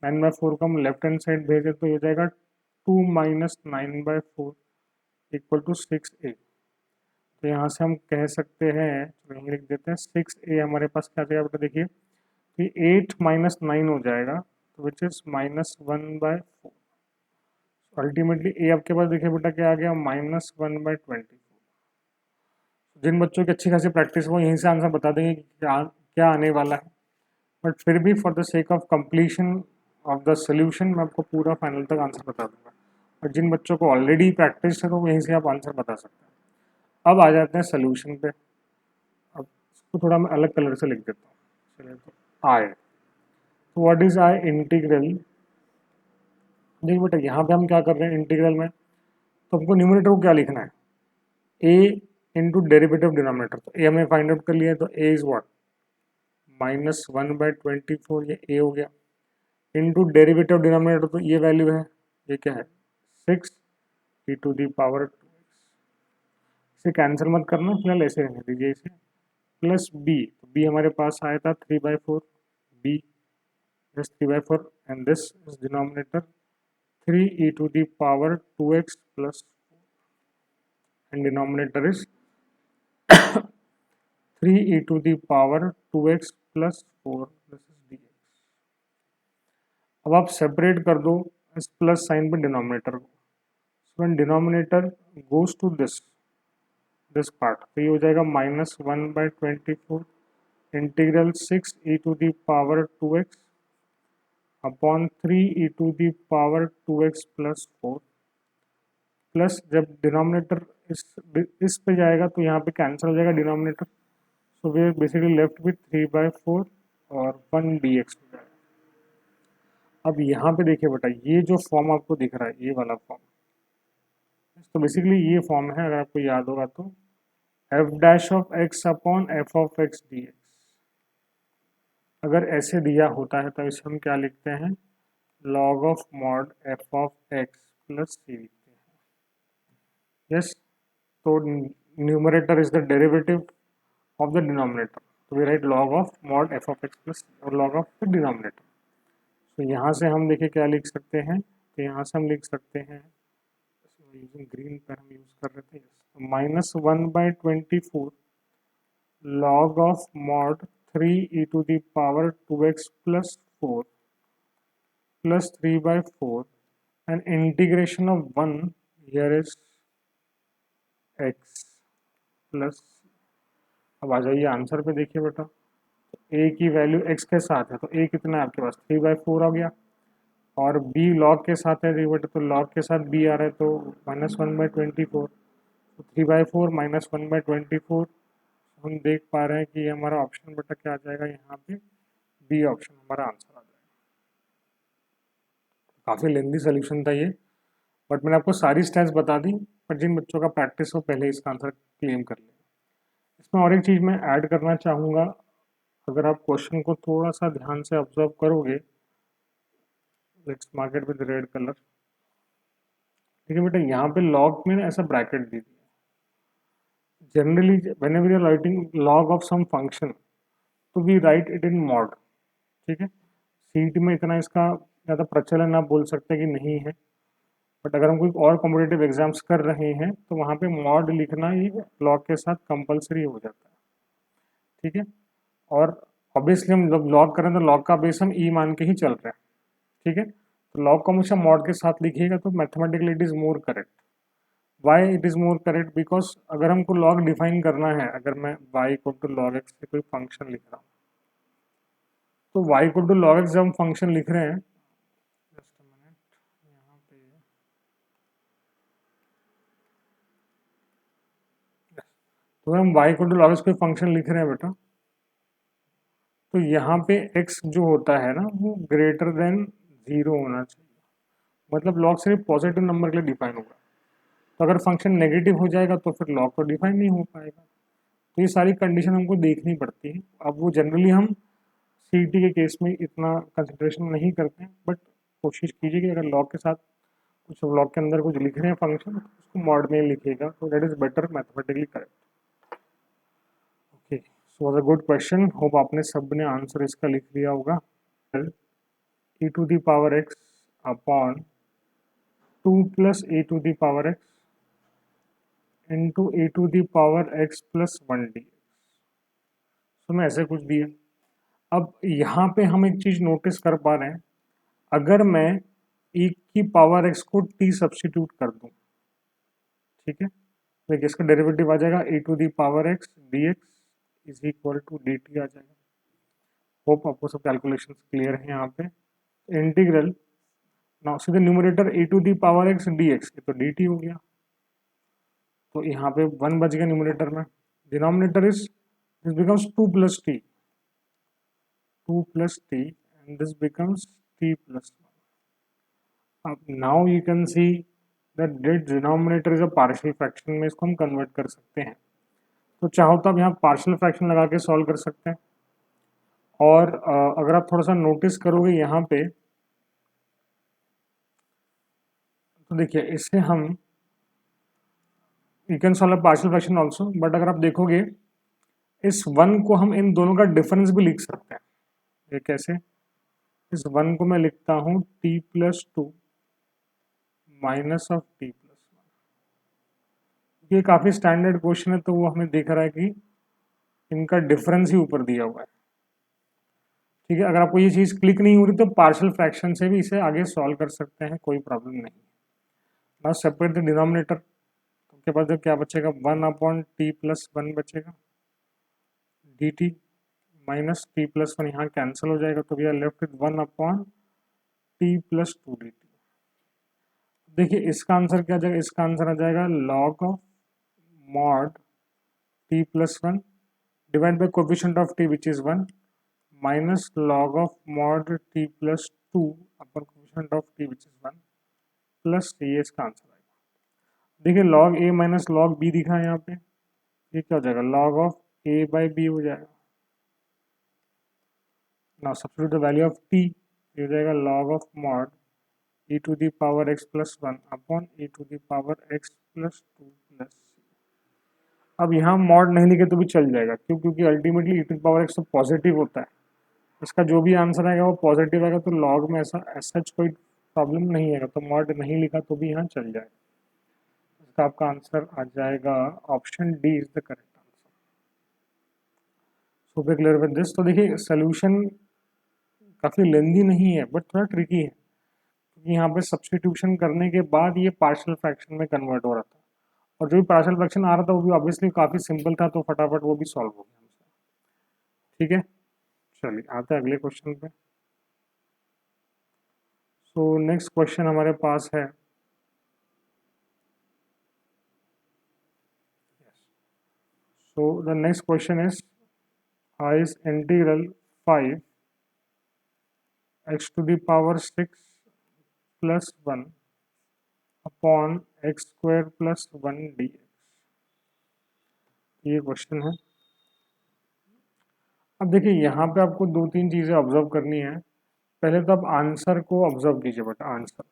9/4 को हम लेफ्ट हैंड साइड भेजें तो ये हो जाएगा 2 माइनस 9/4 इक्वल टू 6a। तो यहाँ से हम कह सकते हैं, तो यहीं लिख देते हैं 6a हमारे पास क्या आ जाएगा बेटा, देखिए तो 8 माइनस 9 हो जाएगा, तो विच इज -1/4। अल्टीमेटली ए आपके पास देखिए बेटा क्या आ गया, -1/24। जिन बच्चों की अच्छी खासी प्रैक्टिस हो यहीं से आंसर बता देंगे कि क्या आने वाला है, बट फिर भी for the sake of completion of the solution मैं आपको पूरा फाइनल तक आंसर बता दूंगा, और जिन बच्चों को ऑलरेडी प्रैक्टिस है तो यहीं से आप आंसर बता सकते हैं। अब आ जाते हैं सोल्यूशन पे। अब इसको थोड़ा मैं अलग कलर से लिख देता हूँ, चलिए, तो आई, तो व्हाट इज आई इंटीग्रल, देखिए बेटा यहाँ पे हम क्या कर रहे हैं इंटीग्रल में, तो हमको न्यूमरेटर को क्या लिखना है, ए इंटू डेरिवेटिव डिनोमिनेटर, तो ए हमने फाइंड आउट कर लिया है, तो ए इज व्हाट -1/24, ये ए हो गया, इंटू डेरिवेटिव डिनोमिनेटर, तो ये वैल्यू है, ये क्या है 6 e to the power 2x। इसे कैंसिल मत करना, फिलहाल ऐसे रहने दीजिए इसे, प्लस बी, तो बी हमारे पास आया था 3/4, b this 3/4 and this is denominator 3 e to the power 2x plus 4 and denominator is 3 e to the power 2x plus 4, this is dx। अब आप सेपरेट कर दो इस प्लस साइन पे डिनोमिनेटर को, so when denominator goes to this part, तो ये हो जाएगा -1/24 integral 6 e to the power 2x upon 3 e to the power 2x plus 4, plus जब डिनोमिनेटर इस पे जाएगा तो यहाँ पे कैंसिल हो जाएगा denominator, so we are basically left with 3/4 और 1 dx हो जाएगा। अब यहाँ पे देखिए बेटा, ये जो फॉर्म आपको दिख रहा है ये वाला फॉर्म, तो बेसिकली ये फॉर्म है, अगर आपको याद होगा तो f' अपॉन f(x) dx। अगर ऐसे दिया होता है तो इसे हम क्या लिखते हैं, log of mod f(x) plus c लिखते हैं। यस, तो numerator is the derivative of the denominator, so we write log of mod f of x plus or log of the denominator, तो यहाँ से हम देखिए क्या लिख सकते हैं, तो यहाँ से हम लिख सकते हैं यूजिंग ग्रीन पेन हम यूज कर रहे थे, -1/24 log of mod 3 e to the power 2x plus 4 plus 3/4 and integration of 1 here is x plus, अब आ जाइए आंसर पे देखिए बेटा, a की वैल्यू x के साथ है तो a कितना है आपके पास 3/4 आ गया, और b log के साथ है बेटा, तो log के साथ b आ रहा है तो -1/24, तो 3/4 -1/24, हम देख पा रहे हैं कि ये हमारा ऑप्शन बेटा क्या आ जाएगा, यहाँ पे बी ऑप्शन हमारा आंसर आ जाएगा। काफ़ी लेंदी सोल्यूशन था ये, बट मैंने आपको सारी स्टेप्स बता दी, पर जिन बच्चों का प्रैक्टिस हो पहले इसका आंसर क्लेम कर लें। इसमें और एक चीज़ मैं ऐड करना चाहूँगा, अगर आप क्वेश्चन को थोड़ा सा ध्यान से ऑब्जर्व करोगे, let's mark it with red colour, ठीक है बेटा, यहाँ पे लॉग में ऐसा ब्रैकेट दे दिया, generally whenever you are writing log of some function तो we write it in mod, ठीक है। सीट में इतना इसका ज़्यादा प्रचलन आप बोल सकते हैं कि नहीं है, बट अगर हम कोई और कॉम्पिटेटिव एग्जाम्स कर रहे हैं तो वहाँ पे मॉड लिखना ही लॉग के साथ कंपलसरी हो जाता है, ठीक है। और ऑब्वियसली हम जब लॉग कर रहे हैं तो लॉग का बेस हम ई मान के ही चल रहे हैं, ठीक है। तो लॉग को हमेशा मॉड के साथ लिखिएगा तो mathematically it is more correct. Why it is more correct, because अगर हमको लॉग डिफाइन करना है, अगर मैं y equal to log x से कोई फंक्शन लिख रहा हूँ, तो y equal to log x जब हम फंक्शन लिख रहे हैं, जस्ट अ मिनट, यहाँ पे तो हम y equal to log x कोई फंक्शन लिख रहे हैं बेटा, तो यहाँ पे x जो होता है ना वो ग्रेटर देन 0 होना चाहिए, मतलब लॉग सिर्फ पॉजिटिव नंबर के लिए डिफाइन होगा, तो अगर फंक्शन नेगेटिव हो जाएगा तो फिर लॉग तो डिफाइन नहीं हो पाएगा। तो ये सारी कंडीशन हमको देखनी पड़ती है। अब वो जनरली हम सीईटी के केस में इतना कंसिडरेशन नहीं करते हैं, बट कोशिश कीजिए कि अगर लॉग के साथ कुछ लॉग के अंदर कुछ लिख रहे हैं फंक्शन तो उसको मॉड में लिखिएगा, तो that is better mathematically correct. Okay, so was a good question, hope आपने सब ने आंसर इसका लिख लिया होगा। e to the power x upon 2 plus a to the power x into a to the power x plus 1 d, तो मैं ऐसे कुछ दिया। अब यहाँ पे हम एक चीज़ नोटिस कर पा रहे हैं, अगर मैं e की पावर x को t सब्स्टिट्यूट कर दूँ, ठीक है, देखिए इसका डेरिवेटिव आ जाएगा e to the power x dx is equal to dt आ जाएगा। होप आपको सब कैलकुलेशंस क्लियर हैं यहाँ पे। इंटीग्रल नाउ सीधे numerator e to the power x dx, ये तो dt हो गया, तो यहाँ पे 1 बच गया न्यूमरेटर में, denominator is this becomes 2 plus t, 2 plus t and this becomes t plus 1. Now you can see that this denominator is a partial fraction में इसको हम कन्वर्ट कर सकते हैं, तो चाहो तो आप यहाँ पार्शियल फ्रैक्शन लगा के सॉल्व कर सकते हैं। और अगर आप थोड़ा सा नोटिस करोगे यहाँ पे, तो देखिए इससे हम you can solve partial fraction also, but अगर आप देखोगे इस 1 को हम इन दोनों का डिफरेंस भी लिख सकते हैं। ये कैसे, इस 1 को मैं लिखता हूँ t plus 2 minus of t plus 1, ये काफ़ी स्टैंडर्ड क्वेश्चन है, तो वो हमें दिख रहा है कि इनका डिफरेंस ही ऊपर दिया हुआ है, ठीक है। अगर आपको ये चीज़ क्लिक नहीं हो रही तो पार्शियल फ्रैक्शन से भी इसे आगे सॉल्व कर सकते हैं, कोई प्रॉब्लम नहीं। नाउ सेपरेट द डिनोमिनेटर, तो उसके बाद क्या बचेगा, 1 अपॉन टी प्लस 1 बचेगा, d t minus t plus 1 यहाँ कैंसिल हो जाएगा, तो we are left with 1 upon t plus 2 d t. देखिए इसका आंसर क्या आ जाएगा, इसका आंसर आ जाएगा log of mod t plus 1 divide by coefficient of t which is 1 minus log of mod t plus 2 upon coefficient of t which is 1 plus t, ये इसका आंसर आएगा। देखिए log a minus log b दिखा है यहाँ पे, ये क्या हो जाएगा, log of a by b हो जाएगा। Now substitute the value of t, ये हो जाएगा log of mod e to the power x plus 1 upon e to the power x plus 2 plus c। अब यहाँ मॉड नहीं लिखे तो भी चल जाएगा, क्यों, क्योंकि ultimately e to the power x तो पॉजिटिव होता है, इसका जो भी आंसर आएगा वो पॉजिटिव आएगा, तो लॉग में ऐसा सच कोई प्रॉब्लम नहीं आएगा, तो मॉड नहीं लिखा तो भी यहाँ चल जाएगा। इसका आपका आंसर आ जाएगा option d is the correct answer. So be clear with this. तो देखिए सोल्यूशन काफ़ी लेंदी नहीं है बट थोड़ा ट्रिकी है, क्योंकि यहाँ पे सब्सटीट्यूशन करने के बाद ये पार्शियल फ्रैक्शन में कन्वर्ट हो रहा था, और जो भी पार्शियल फ्रैक्शन आ रहा था वो भी ऑब्वियसली काफ़ी सिंपल था, तो फटाफट वो भी सॉल्व हो गया। ठीक है, चलिए आते हैं अगले क्वेश्चन पे। सो नेक्स्ट क्वेश्चन हमारे पास है, so the next question is is integral 5 x to the power 6 plus 1 upon x square plus 1 dx। ये क्वेश्चन है। अब देखिए यहाँ पे आपको दो तीन चीज़ें ऑब्जर्व करनी है। पहले तो आप आंसर को ऑब्जर्व कीजिए बेटा। आंसर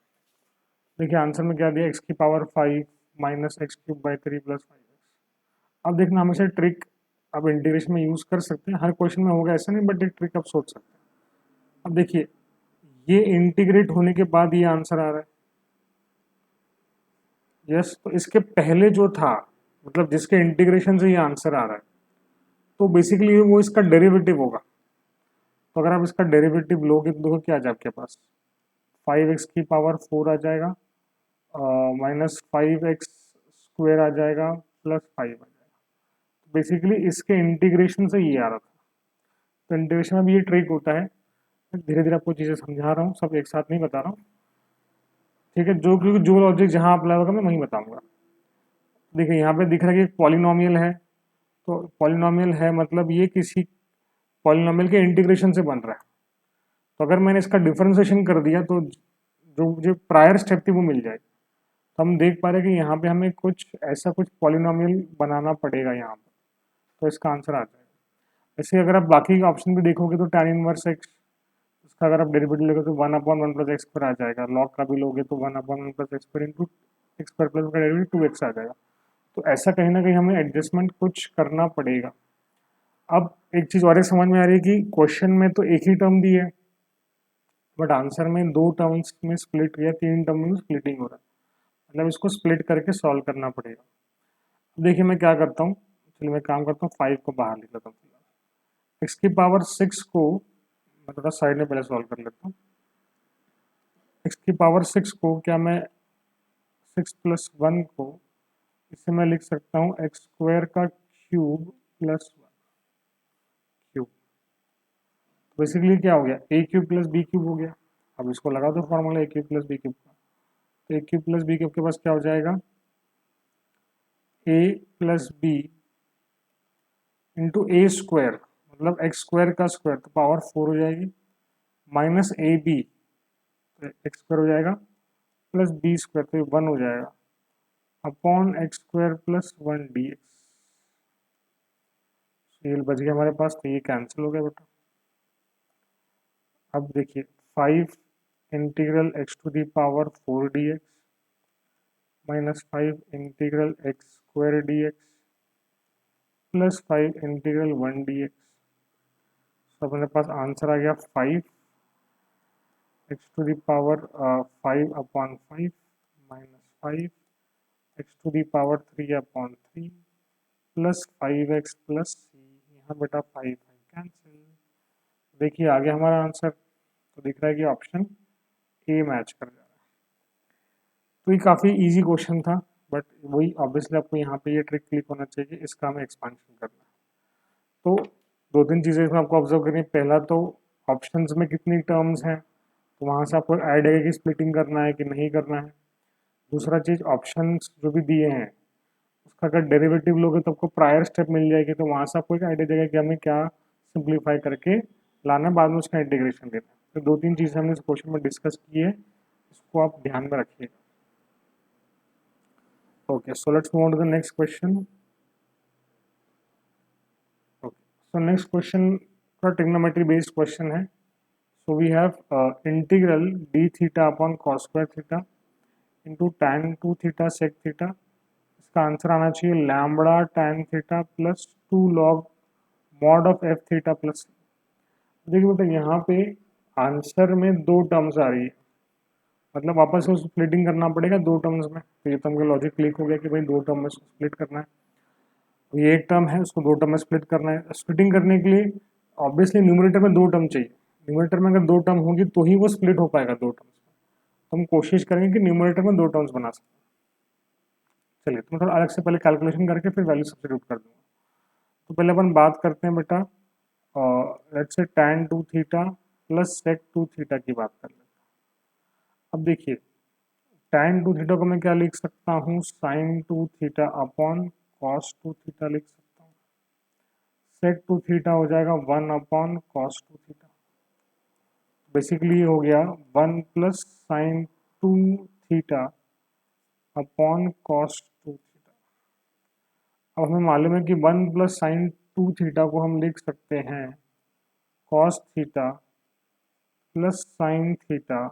देखिए, आंसर में क्या दिया, x की power 5 minus x cube by 3 plus 5x। अब देखना, हमेशा ट्रिक आप इंटीग्रेशन में यूज़ कर सकते हैं, हर क्वेश्चन में होगा ऐसा नहीं, बट एक ट्रिक आप सोच सकते हैं। अब देखिए, ये इंटीग्रेट होने के बाद ये आंसर आ रहा है, यस। तो इसके पहले जो था, मतलब जिसके इंटीग्रेशन से ये आंसर आ रहा है, तो बेसिकली वो इसका डेरिवेटिव होगा। तो अगर आप इसका डेरिवेटिव लोगे तो देखो क्या आ जाए आपके पास, 5x की पावर 4 आ जाएगा, माइनस 5x स्क्वेयर आ जाएगा, प्लस 5 आ जाएगा। बेसिकली इसके इंटीग्रेशन से ये आ रहा था। तो इंटीग्रेशन में भी ये ट्रिक होता है। धीरे धीरे आपको चीज़ें समझा रहा हूँ, सब एक साथ नहीं बता रहा हूँ, ठीक है। जो क्योंकि जो लॉजिक जहाँ अप्लाई होगा मैं वहीं बताऊंगा। देखिए यहाँ पे दिख रहा है कि पॉलिनोमियल है, तो पॉलिनोमियल है मतलब ये किसी पॉलिनोमियल के इंटीग्रेशन से बन रहा है। तो अगर मैंने इसका डिफरेंशिएशन कर दिया तो जो जो प्रायर स्टेप थी वो मिल जाएगी। तो हम देख पा रहे हैं कि यहाँ पे हमें कुछ ऐसा कुछ पॉलिनोमियल बनाना पड़ेगा यहाँ पर, तो इसका आंसर आ जाएगा। ऐसे अगर आप बाकी ऑप्शन भी देखोगे तो tan इनवर्स एक्स, इसका अगर आप डेरिवेटिव लोगे तो 1/1 प्लस एक्स स्क्वायर आ जाएगा। लॉग का भी लोगे तो 1/1 plus x square into x square plus का डेरिवेटिव 2x आ जाएगा। तो ऐसा कहीं ना कहीं हमें एडजस्टमेंट कुछ करना पड़ेगा। अब एक चीज़ और एक समझ में आ रही है कि क्वेश्चन में तो एक ही टर्म दी है, बट आंसर में दो टर्म्स में स्प्लिट या तीन टर्म में स्प्लिटिंग हो रहा है, मतलब इसको स्प्लिट करके सॉल्व करना पड़ेगा। देखिए मैं क्या करता हूँ, चलिए मैं काम करता हूँ, 5 को बाहर लिख लेता हूँ। एक्स की पावर 6 को मैं थोड़ा साइड में पहले सॉल्व कर लेता हूँ। एक्स की पावर 6 को क्या मैं 6 प्लस 1 को इसे मैं लिख सकता हूँ एक्स स्क्वायर का क्यूब प्लस 1 क्यूब। बेसिकली क्या हो गया, ए क्यूब प्लस बी क्यूब हो गया। अब इसको लगा दो फॉर्मूला ए क्यूब प्लस बी क्यूब का, तो ए क्यूब प्लस बी क्यूब के पास क्या हो जाएगा, ए प्लस बी इंटू ए स्क्वायर, मतलब एक्स स्क्वायर का स्क्वायर, तो पावर 4 हो जाएगी, माइनस ए बी, तो एक्स स्क्वायर हो जाएगा, प्लस बी स्क्वायर, तो ये 1 हो जाएगा, upon x square plus 1 d x. ये बच गया हमारे पास, तो ये कैंसिल हो गया बेटा। अब देखिए 5 integral x to the power 4 d x minus 5 integral x square d x plus 5 integral 1 d x. तो अपने पास आंसर आ गया 5 x to the power 5 upon 5 minus 5 x to the power 3 upon 3 plus 5x plus c. यहाँ बेटा 5 cancel. देखिए आ गया हमारा आंसर, तो दिख रहा है कि ऑप्शन ए मैच कर जा रहा है। तो ये काफ़ी इजी क्वेश्चन था, बट वही ऑब्वियसली आपको यहाँ पे ये ट्रिक क्लिक होना चाहिए कि इसका हमें एक्सपांशन करना है। तो दो तीन चीज़ें इसमें आपको ऑब्जर्व करनी है। पहला तो ऑप्शंस में कितनी टर्म्स हैं, तो वहाँ से आपको आइडिया है कि स्प्लिटिंग करना है कि नहीं करना है। दूसरा चीज़, ऑप्शंस जो भी दिए हैं उसका अगर डेरिवेटिव लोगे तो आपको प्रायर स्टेप मिल जाएगी, तो वहाँ से आपको एक आइडिया देगा कि हमें क्या सिंप्लीफाई करके लाना है, बाद में उसका इंटीग्रेशन देना है। तो दो तीन चीज़ें हमने इस क्वेश्चन में डिस्कस की है, इसको आप ध्यान में रखिएगा। Okay, so let's move on to the next question. Okay, so next question का ट्रिग्नोमेट्री बेस्ड क्वेश्चन है। So we have integral d theta upon cos square theta into tan 2 theta sec theta. इसका answer आना चाहिए lambda tan theta plus 2 log mod of f theta plus. देखिए बेटा यहाँ पे answer में दो टर्म्स आ रही है, मतलब वापस से उसको स्प्लिटिंग करना पड़ेगा दो टर्म्स में। तो ये तो हमको लॉजिक क्लिक हो गया कि भाई दो टर्म में स्प्लिट करना है। तो ये एक टर्म है, उसको दो टर्म में स्प्लिट करना है। स्प्लिटिंग करने के लिए ऑब्वियसली न्यूमरेटर में दो टर्म चाहिए। न्यूमरेटर में अगर दो टर्म होंगी तो ही वो स्प्लिट हो पाएगा दो टर्म्स में। तो हम कोशिश करेंगे कि न्यूमरेटर में दो टर्म्स बना सकते हैं। चलिए, तो मैं थोड़ा अलग से पहले कैलकुलेशन करके फिर वैल्यू सब्स्टिट्यूट कर दूंगा। तो पहले अपन बात करते हैं बेटा, let's say tan 2 theta plus sec 2 theta की बात कर लेते हैं। अब देखिए, tan 2 थीटा को मैं क्या लिख सकता हूँ, sin 2 theta upon cos 2 theta लिख सकता हूँ। sec 2 थीटा हो जाएगा 1 अपॉन cos 2 थीटा। बेसिकली ये हो गया 1 plus sign 2 theta upon cos 2 theta. अब हमें मालूम है कि 1 प्लस साइन 2 थीटा को हम लिख सकते हैं cos theta plus sine theta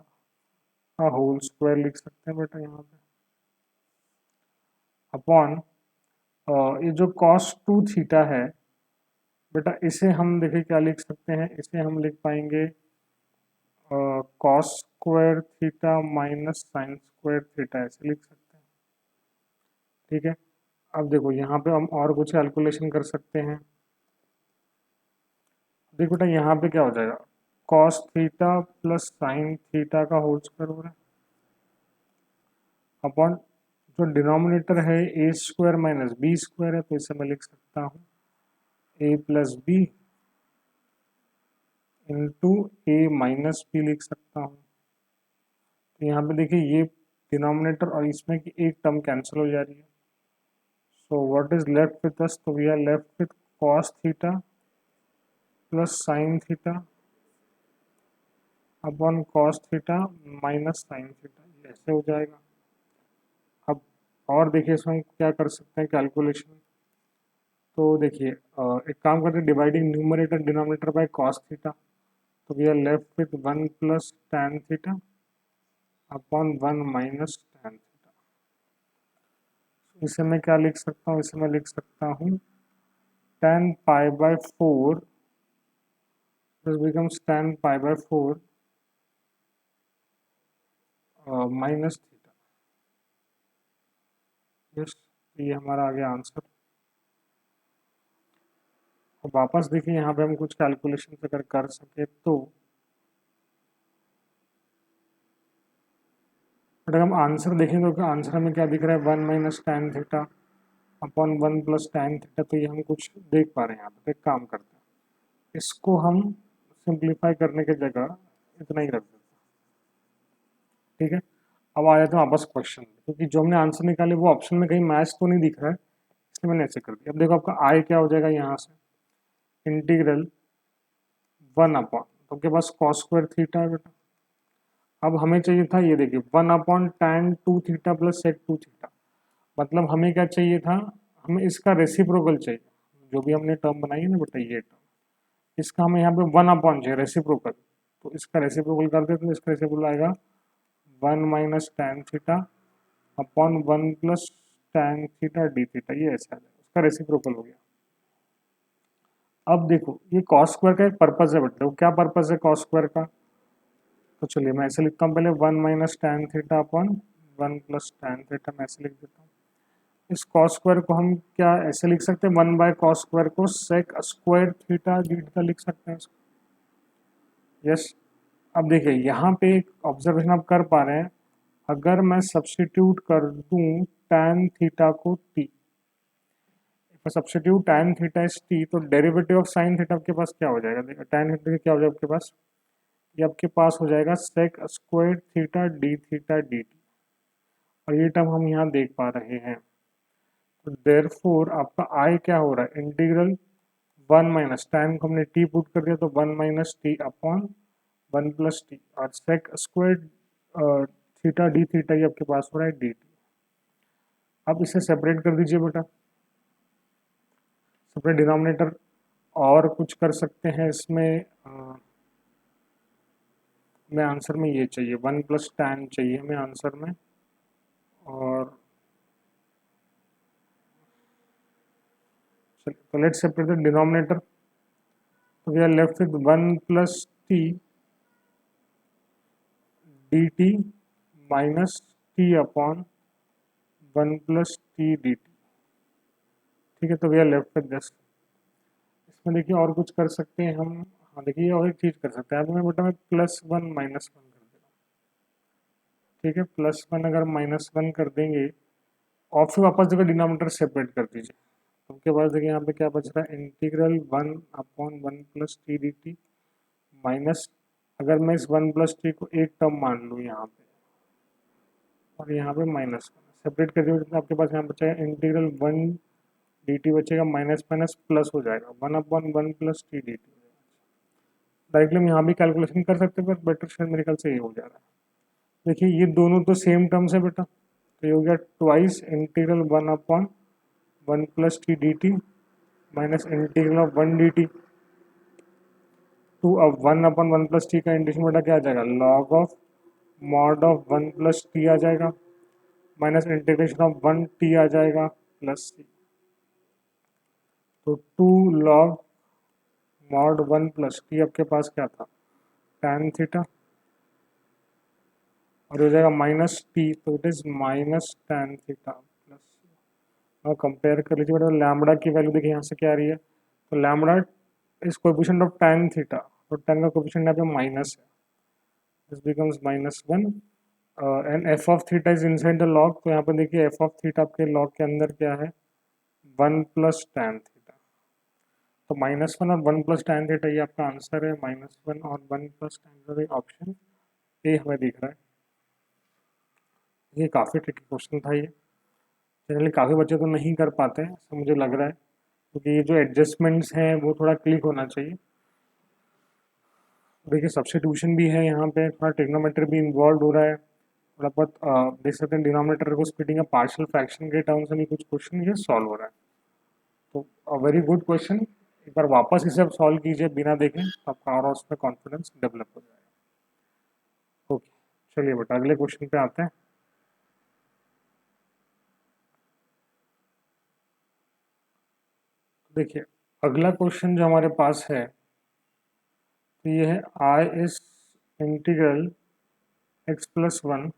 का होल स्क्वायर लिख सकते हैं बेटा यहाँ पे, अपॉन ये जो cos 2 थीटा है बेटा, इसे हम देखिए क्या लिख सकते हैं, इसे हम लिख पाएंगे cos square theta minus sine square theta, ऐसे लिख सकते हैं। ठीक है, अब देखो यहाँ पे हम और कुछ कैलकुलेशन कर सकते हैं। देखो बेटा यहाँ पे क्या हो जाएगा, cos theta plus sine theta का होल स्क्वायर हो रहा है, अपॉन जो डिनोमिनेटर है ए स्क्वायर माइनस बी स्क्वायर है, तो इसे मैं लिख सकता हूँ ए प्लस बी इंटू ए माइनस बी लिख सकता हूँ। तो यहाँ पे देखिए ये डिनोमिनेटर और इसमें की एक टर्म कैंसिल हो जा रही है। So what is left with us, तो we are left with cos theta plus sine theta upon cos theta minus sine theta, ये ऐसे हो जाएगा। अब और देखिए इसमें हम क्या कर सकते हैं कैलकुलेशन। तो देखिए एक काम करते हैं, dividing numerator denominator by cos theta, तो we are left with 1 plus tan theta upon 1 minus tan theta. इसे मैं क्या लिख सकता हूँ, इसे मैं लिख सकता हूँ tan pi by 4, this becomes tan pi by 4 minus theta. Yes, ये हमारा आ गया आंसर। अब वापस देखिए यहाँ पे हम कुछ कैलकुलेशन अगर कर सके तो, बट अगर हम आंसर देखें तो आंसर में क्या दिख रहा है, 1 minus tan theta upon 1 plus tan theta, तो ये हम कुछ देख पा रहे हैं यहाँ पे। तो एक काम करते हैं, इसको हम सिंप्लीफाई करने की जगह इतना ही रख देते हैं। ठीक है, अब आ जाते हैं वापस क्वेश्चन, क्योंकि जो हमने आंसर निकाले वो ऑप्शन में कहीं मैच तो नहीं दिख रहा है, इसलिए मैंने ऐसे कर दिया। अब देखो आपका आई क्या हो जाएगा यहाँ से, इंटीग्रल 1 अपॉन, तो आपके पास कॉस स्क्वायर थीटा है बेटा। अब हमें चाहिए था ये देखिए 1 upon tan 2 theta plus sec 2 theta, मतलब हमें क्या चाहिए था, हमें इसका रेसिप्रोकल चाहिए। जो भी हमने टर्म बनाई है ना बेटा, ये टर्म, इसका हमें यहाँ पे 1 अपॉन चाहिए रेसिप्रोकल, तो इसका रेसिप्रोकल कर दे, तो इसका रेसिप्रोकल आएगा 1 minus tan theta upon 1 plus tan theta d theta, ये ऐसा है, उसका रेसिप्रोकल हो गया। अब देखो ये कॉस स्क्वायर का एक पर्पज है बेटा, क्या पर्पज है कॉस स्क्वायर का, तो चलिए मैं ऐसे लिखता हूँ पहले 1 minus tan theta upon 1 plus tan theta, मैं ऐसे लिख देता हूँ। इस कॉस स्क्वायर को हम क्या ऐसे लिख सकते हैं, 1 बाय कॉस स्क्वायर को sec square theta d theta लिख सकते हैं इसको। यस, अब देखिए यहाँ पे एक ऑब्जर्वेशन आप कर पा रहे हैं, अगर मैं सब्स्टिट्यूट कर दूं tan थीटा को t, substitute tan theta is t, तो डेरिवेटिव ऑफ साइन थीटा आपके पास क्या हो जाएगा, देखिए tan थीटा क्या हो जाएगा आपके पास, ये आपके पास हो जाएगा sec square theta d theta d t, और ये टर्म हम यहाँ देख पा रहे हैं। तो देयरफॉर आपका आई क्या हो रहा है, इंटीग्रल 1 माइनस टैन को हमने टी पुट कर दिया, तो 1 minus t upon 1 plus t, और sec square theta d theta ये आपके पास हो रहा है डी टी। अब इसे सेपरेट कर दीजिए बेटा, सेपरेट डिनोमिनेटर, और कुछ कर सकते हैं इसमें, हमें आंसर में ये चाहिए 1 प्लस टैन चाहिए हमें आंसर में, और तो लेट्स सेपरेट द डिनोमिनेटर, तो we are left with 1 plus t d t minus t upon 1 plus t d t. ठीक है, तो we are left with this. इसमें देखिए और कुछ कर सकते हैं हम। हाँ देखिए और एक चीज़ कर सकते हैं, अब मैं बेटा मैं +1 -1 कर दे रहा हूँ। ठीक है, +1 अगर -1 कर देंगे और फिर वापस देखो डिनोमिनेटर सेपरेट कर दीजिए। तो उसके बाद देखिए यहाँ पे क्या बच रहा है, integral 1/1 plus t d t minus, अगर मैं इस 1 प्लस टी को एक टर्म मान लूँ यहाँ पे और यहाँ पे -1 सेपरेट कर दिए, तो आपके पास यहाँ बचेगा इंटीग्रल 1 डी टी बचेगा, माइनस माइनस प्लस हो जाएगा 1/1 plus t d T. Directly हम यहाँ भी कैलकुलेशन कर सकते हैं, पर बेटर शायद मेरे ख्याल से ये हो जा रहा है। देखिए ये दोनों तो सेम टर्म्स है बेटा, तो ये हो गया twice integral 1/1 plus t d t minus integral of 1 d t to, अब 1/1 प्लस टी का इंटीग्रेशन बेटा क्या आ जाएगा, log of mod of 1 plus t आ जाएगा माइनस इंटीग्रेशन ऑफ 1 टी आ जाएगा प्लस टी। तो 2 लॉग मॉड 1 प्लस टी आपके पास क्या था, tan थीटा, और हो जाएगा माइनस टी, तो it is minus tan theta plus. और कंपेयर कर लीजिए बेटा, लैम्बडा की वैल्यू देखिए यहाँ से क्या आ रही है, तो lambda is coefficient of tan theta, तो tan का कोएफिशिएंट यहाँ पे माइनस है, this becomes -1 and F of theta is inside the log. तो यहाँ पे देखिए एफ ऑफ थीटा आपके लॉग के अंदर क्या है, 1 प्लस tan थीटा। तो -1 और 1 प्लस tan थीटा ये आपका आंसर है, -1 और 1 plus tan theta, option A हमें दिख रहा है। ये काफ़ी ट्रिकी क्वेश्चन था ये, जनरली काफ़ी बच्चे तो नहीं कर पाते हैं ऐसा मुझे लग रहा है, क्योंकि ये जो एडजस्टमेंट्स हैं वो थोड़ा क्लिक होना चाहिए। देखिए सब्स्टिट्यूशन भी है यहाँ पे, थोड़ा ट्रिग्नोमेट्री भी इन्वॉल्व हो रहा है, थोड़ा बहुत देख सकते हैं डिनोमिनेटर को स्प्लिटिंग या पार्शियल फ्रैक्शन के टर्म्स में भी कुछ क्वेश्चन ये सॉल्व हो रहा है। तो वेरी गुड क्वेश्चन, एक बार वापस इसे आप सॉल्व कीजिए बिना देखें, तो आपका और उसमें कॉन्फिडेंस डेवलप हो जाएगा। ओके, चलिए बेटा अगले क्वेश्चन पे आते हैं। देखिए अगला क्वेश्चन जो हमारे पास है, तो ये है I is integral x+1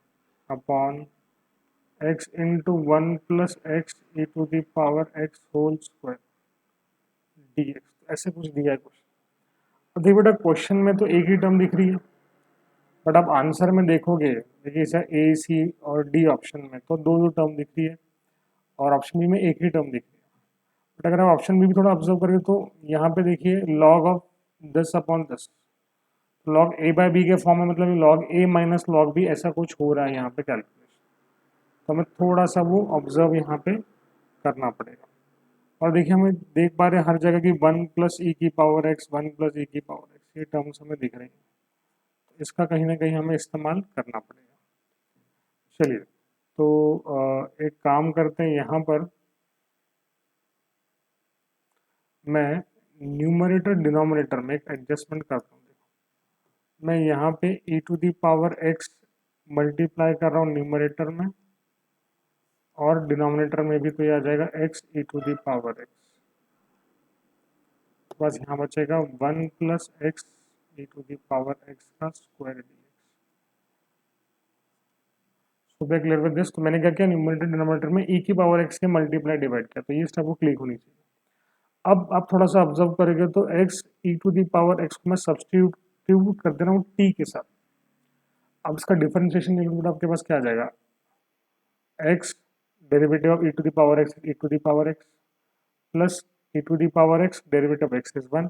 upon x into 1 plus x e to the power x whole square d x, ऐसे कुछ दिया है क्वेश्चन। अब देखिए बेटा क्वेश्चन में तो एक ही टर्म दिख रही है, बट आप आंसर में देखोगे, देखिए इसे ए सी और डी ऑप्शन में तो दो दो टर्म दिख रही है और ऑप्शन बी में एक ही टर्म दिख रही है। बट अगर आप ऑप्शन बी भी थोड़ा ऑब्जर्व करें तो यहाँ पे देखिए log of 10/10, log a by b के फॉर्म में, मतलब log a minus log b, ऐसा कुछ हो रहा है यहाँ पे कैलकुलेशन। तो हमें थोड़ा सा वो ऑब्जर्व यहाँ पे करना पड़ेगा। और देखिए हमें देख पा रहे हैं हर जगह की 1 प्लस ई की पावर एक्स, 1 प्लस ई की पावर एक्स, ये टर्म्स हमें दिख रही हैं, तो इसका कहीं ना कहीं हमें इस्तेमाल करना पड़ेगा। चलिए तो एक काम करते हैं, यहाँ पर मैं न्यूमरेटर डिनोमिनेटर में एक एडजस्टमेंट करता हूँ। मैं यहाँ पे e to the power x multiply कर रहा हूँ न्यूमरेटर में, और डिनोमिनेटर में भी तो ये आ जाएगा x e to the power x, बस यहाँ बचेगा 1 plus x e to the power x का square d x. So be clear with this. तो मैंने क्या किया, न्यूमरेटर डिनोमिनेटर में e की पावर x के मल्टीप्लाई डिवाइड किया, तो ये स्टेप को क्लिक होनी चाहिए। अब आप थोड़ा सा ऑब्जर्व करेंगे तो x e to the power x को मैं सब्सटीट्यूट कर दे रहा हूँ t के साथ। अब इसका डिफरेंशिएशन देखिए तो आपके पास क्या आ जाएगा, x derivative of e to the power x e to the power x plus e to the power x derivative of x is 1।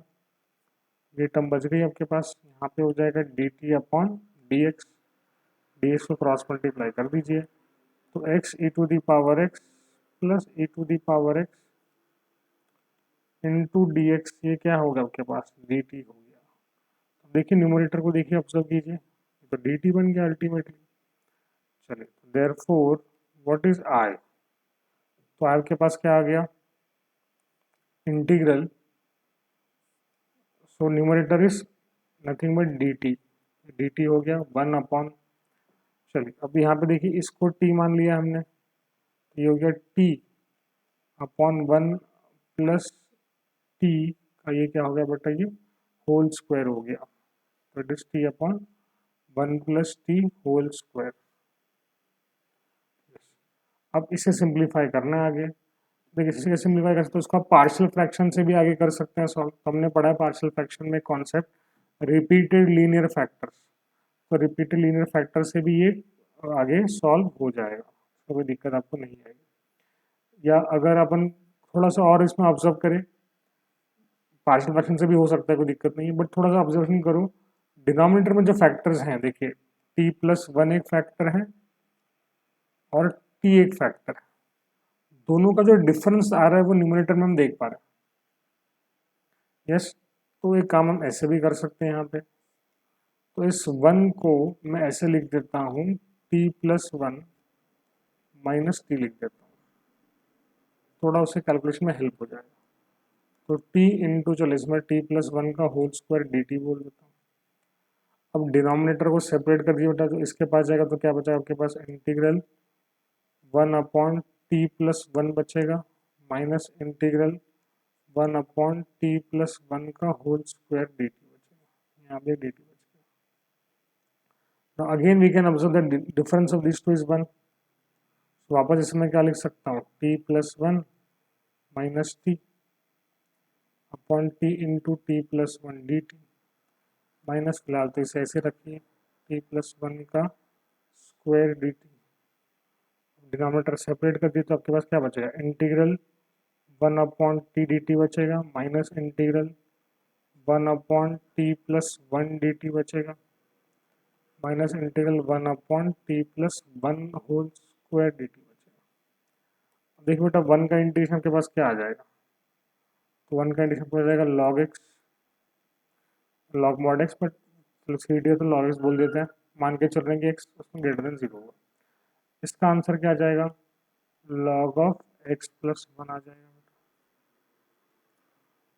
ये टर्म बच गई आपके पास, यहाँ पे हो जाएगा dt अपॉन dx, dx को क्रॉस मल्टीप्लाई कर दीजिए, तो x e to the power x plus e to the power x into dx, ये क्या होगा आपके पास, dt हो गया। तो देखिए न्यूमरेटर को देखिए, ऑब्जर्व कीजिए, तो dt बन गया अल्टीमेटली। चलिए देयरफॉर व्हाट इज I, तो आपके पास क्या आ गया, integral, so numerator is nothing but dt हो गया 1 अपॉन, चलिए अब यहाँ पे देखिए इसको t मान लिया हमने, तो ये हो गया t अपॉन 1 प्लस t का, ये क्या हो गया बेटा, ये होल स्क्वायर हो गया, तो it is t upon 1 plus t whole square. अब इसे सिंप्लीफाई करना है आगे। देखिए इसे सिंप्लीफाई कर सकते हो, उसको आप पार्शियल फ्रैक्शन से भी आगे कर सकते हैं सॉल्व। तो हमने पढ़ा है पार्शियल फ्रैक्शन में कॉन्सेप्ट रिपीटेड लीनियर फैक्टर्स, तो रिपीटेड लीनियर फैक्टर से भी ये आगे सॉल्व हो जाएगा, तो कोई दिक्कत आपको नहीं आएगी। या अगर अपन थोड़ा सा और इसमें ऑब्जर्व करें, पार्शियल फ्रैक्शन से भी हो सकता है, कोई दिक्कत नहीं है, बट थोड़ा सा ऑब्जर्वेशन करो, डिनोमिनेटर में जो फैक्टर्स हैं, देखिए टी प्लस वन एक फैक्टर है और टी एक फैक्टर है, दोनों का जो डिफरेंस आ रहा है वो न्यूमरेटर में हम देख पा रहे हैं। यस, तो एक काम हम ऐसे भी कर सकते हैं यहाँ पे, तो इस वन को मैं ऐसे लिख देता हूँ T plus one minus T लिख देता हूँ, थोड़ा उससे कैलकुलेशन में हेल्प हो जाएगा। तो टी इंटू, चलो इसमें टी प्लस वन का होल स्क्वायर डी टी बोल देता हूँ। अब डिनोमिनेटर को सेपरेट कर दिया बेटा, तो इसके पास जाएगा तो क्या बचा आपके पास, integral one upon t plus one बचेगा minus integral one upon t plus one का होल स्क्वायर डी टी बचेगा, यहाँ पे डी टी बचेगा। Now again we can observe that the difference of these two is 1, तो वापस इसमें क्या लिख सकता हूँ, t plus one minus t upon t into t plus one d t, minus फिलहाल तो इसे ऐसे रखिए टी प्लस वन का square d t, denominator separate कर दिए तो आपके पास क्या बचेगा, integral one upon t d t बचेगा minus integral one upon t plus one d t बचेगा minus integral one upon t plus one whole square d t बचेगा। देखिए बेटा वन का इंटीग्रेशन आपके पास क्या आ जाएगा, तो वन का इंटीग्रेशन हो जाएगा log x, log mod x, but see d है तो लॉग एक्स बोल देते हैं, मान के चल रहे हैं कि एक्स उसमें ग्रेटर देन जीरो होगा। इसका आंसर क्या आ जाएगा, log of x plus one आ जाएगा।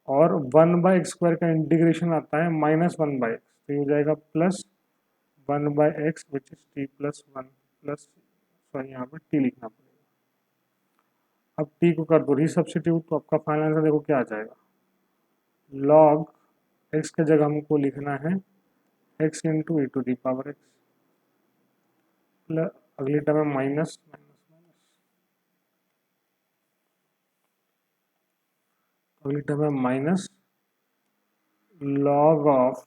और वन बाई एक्स स्क्वायर का इंटीग्रेशन आता है माइनस वन बाई एक्स, तो ये हो जाएगा plus one by x which is T plus one plus, sorry यहाँ पे टी लिखना पड़ेगा। अब टी को कर दो रीसब्स्टिट्यूट, तो आपका फाइनल आंसर देखो क्या आ जाएगा, लॉग एक्स की जगह हमको लिखना है x into a to the power x, plus अगली टर्म है माइनस माइनस माइनस, अगली टर्म है minus log of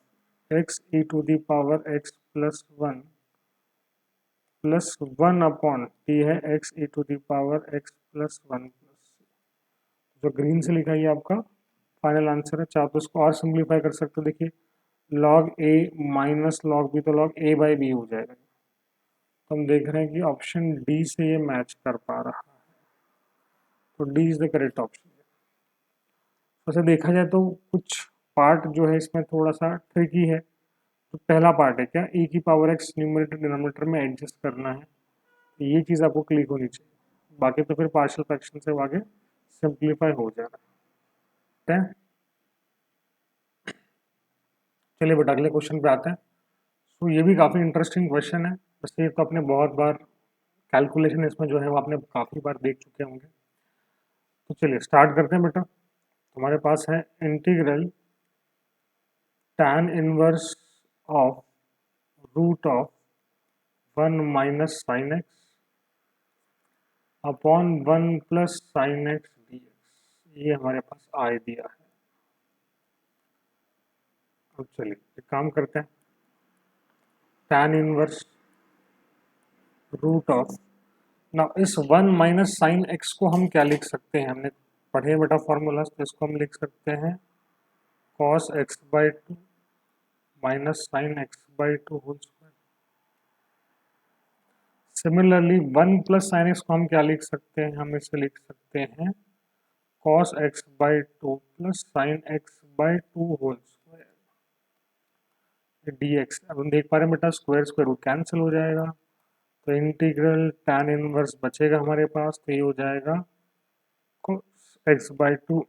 x e to the power x plus one upon t है x e to the power x plus one plus, जो green से लिखा है ये आपका फाइनल आंसर है। चाहे तो इसको और सिंप्लीफाई कर सकते हो, देखिए log a minus log B, तो लॉग ए बाई बी हो जाएगा। तो हम देख रहे हैं कि ऑप्शन डी से ये मैच कर पा रहा है, तो D is the correct option. वैसे देखा जाए तो कुछ पार्ट जो है इसमें थोड़ा सा ट्रिकी है। तो पहला पार्ट है क्या, e की पावर एक्स न्यूमरेटर डिनोमिनेटर में एडजस्ट करना है, तो ये चीज़ आपको क्लिक होनी चाहिए, बाकी तो फिर पार्शियल फ्रैक्शन से आगे सिंप्लीफाई हो जाना है। चलिए बेटा अगले क्वेश्चन पे आते हैं। तो ये भी काफ़ी इंटरेस्टिंग क्वेश्चन है, वैसे ये तो आपने बहुत बार कैलकुलेशन इसमें जो है वो आपने काफ़ी बार देख चुके होंगे। तो चलिए स्टार्ट करते हैं बेटा। तुम्हारे पास है integral tan inverse of root of one minus sine x upon one plus sine x d x, ये हमारे पास आए दिया है। अब चलिए एक काम करते हैं, tan इनवर्स रूट ऑफ, ना इस वन माइनस साइन एक्स को हम क्या लिख सकते हैं, हमने पढ़े बेटा फॉर्मूला, तो इसको हम लिख सकते हैं cos x by two minus sine x by two whole square. Similarly one plus sine x को हम क्या लिख सकते हैं, हम इसे लिख सकते हैं cos x by two plus sine x by two whole square d x. अब हम देख पा रहे हैं बेटा स्क्वायर स्क्वायर रूट कैंसिल हो जाएगा, तो इंटीग्रल tan इनवर्स बचेगा हमारे पास, तो ये हो जाएगा x by two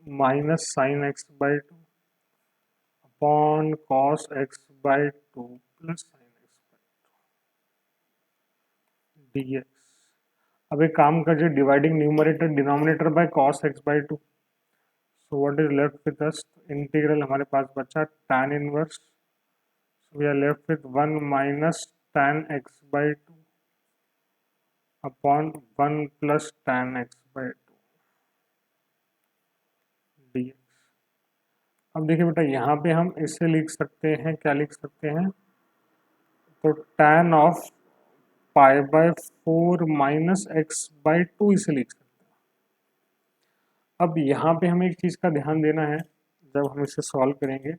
minus sine x by two upon cos x by two plus sine x by d x. अब एक काम कर, जो dividing numerator denominator by cos x by two, so what is left with us, integral हमारे पास बचा tan inverse, so we are left with 1 minus tan x by two upon 1 plus tan x by two d. अब देखिए बेटा यहाँ पे हम इससे लिख सकते हैं, क्या लिख सकते हैं, तो tan of pi by 4 minus x by to इसे लिख सकते हैं। अब यहाँ पे हमें एक चीज़ का ध्यान देना है, जब हम इसे सॉल्व करेंगे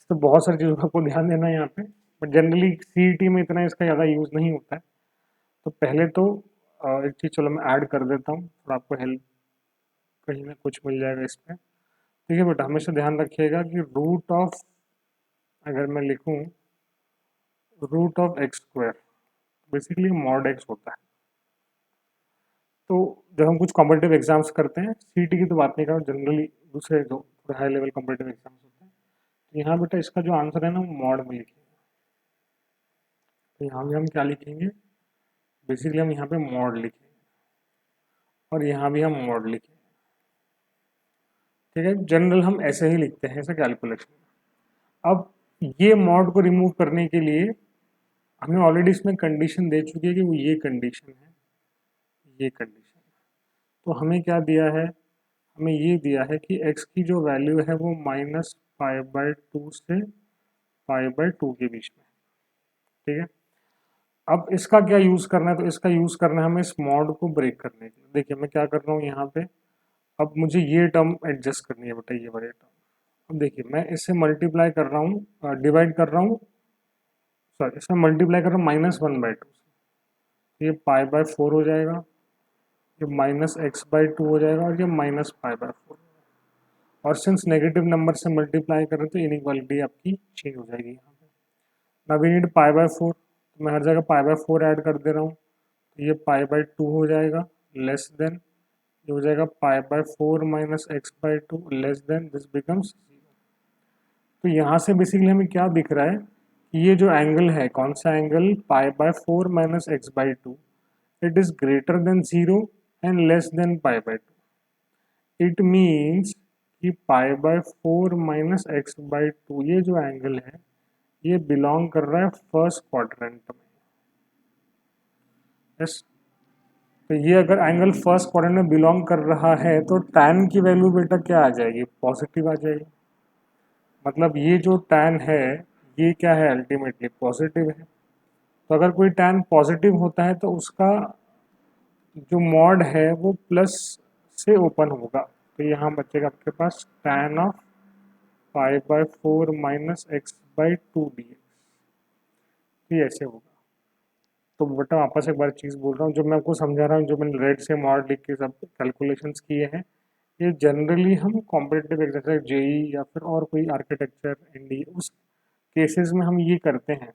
तो बहुत सारी चीज़ों का आपको ध्यान देना है यहाँ पे, बट जनरली सीईटी में इतना इसका ज़्यादा यूज़ नहीं होता है। तो पहले तो एक चीज़ चलो मैं ऐड कर देता हूँ, थोड़ा आपको हेल्प कहीं ना कुछ मिल जाएगा इस पर। ठीक है बेटा, हमेशा ध्यान रखिएगा कि रूट ऑफ, अगर मैं लिखूँ root of x square, basically mod x होता है। तो जब हम कुछ कॉम्पिटिटिव एग्जाम्स करते हैं, सीईटी की तो बात नहीं कर रहा, जनरली दूसरे जो थोड़े हाई लेवल कॉम्पिटिटिव एग्जाम्स होते हैं, तो यहाँ बेटा इसका जो आंसर है ना वो मॉड में लिखेंगे। तो यहाँ भी हम क्या लिखेंगे, बेसिकली हम यहाँ पे मॉड लिखेंगे और यहाँ भी हम मॉड लिखेंगे। ठीक है, जनरल हम ऐसे ही लिखते हैं ऐसे कैलकुलेशन में। अब ये मॉड को रिमूव करने के लिए हमें ऑलरेडी इसमें कंडीशन दे चुकी है कि वो ये कंडीशन है, ये कंडीशन। तो हमें क्या दिया है, हमें ये दिया है कि x की जो वैल्यू है वो माइनस पाई बाय टू से पाई बाय टू के बीच में। ठीक है, अब इसका क्या यूज़ करना है, तो इसका यूज़ करना है हमें इस मॉड को ब्रेक करने के लिए। देखिए मैं क्या कर रहा हूँ यहाँ पे, अब मुझे ये टर्म एडजस्ट करनी है बेटा, ये वाले टर्म। अब देखिए मैं इससे मल्टीप्लाई कर रहा हूँ, डिवाइड कर रहा हूँ, सॉरी इसमें मल्टीप्लाई कर रहा हूँ माइनस वन बाई टू से, ये पाई बाय फोर हो जाएगा, ये माइनस एक्स बाई टू हो जाएगा और ये माइनस पाई बाय फोर। और सिंस नेगेटिव नंबर से मल्टीप्लाई करें तो इनइक्वालिटी आपकी चेंज हो जाएगी यहाँ पे। Now we need pi by four, तो मैं हर जगह पाई बाय फोर ऐड कर दे रहा हूँ, तो ये पाई बाय टू हो जाएगा, लेस देन ये हो जाएगा pi by four minus x by to, less than this becomes zero. तो यहाँ से बेसिकली हमें क्या दिख रहा है कि ये जो एंगल है, कौन सा angle, pi by four minus x by two, it is greater than zero and less than pi by two. It means कि pi by four minus x by two ये जो एंगल है ये बिलोंग कर रहा है फर्स्ट क्वाड्रेंट में। Yes, तो ये अगर एंगल फर्स्ट क्वाड्रेंट में बिलोंग कर रहा है तो tan की वैल्यू बेटा क्या आ जाएगी, पॉजिटिव आ जाएगी। मतलब ये जो tan है ये क्या है, अल्टीमेटली पॉजिटिव है। तो अगर कोई tan पॉजिटिव होता है तो उसका जो मॉड है वो प्लस से ओपन होगा। तो यहाँ बचेगा आपके पास tan of pi by four minus x by two D x, ये ऐसे होगा। तो बेटा वापस एक बार चीज़ बोल रहा हूँ, जो मैं आपको समझा रहा हूँ, जो मैंने रेड से मॉड लिख के सब कैलकुलेशंस किए हैं, ये जनरली हम कॉम्पिटिटिव एग्जाम जेई या फिर और कोई आर्किटेक्चर एनडी उस केसेस में हम ये करते हैं।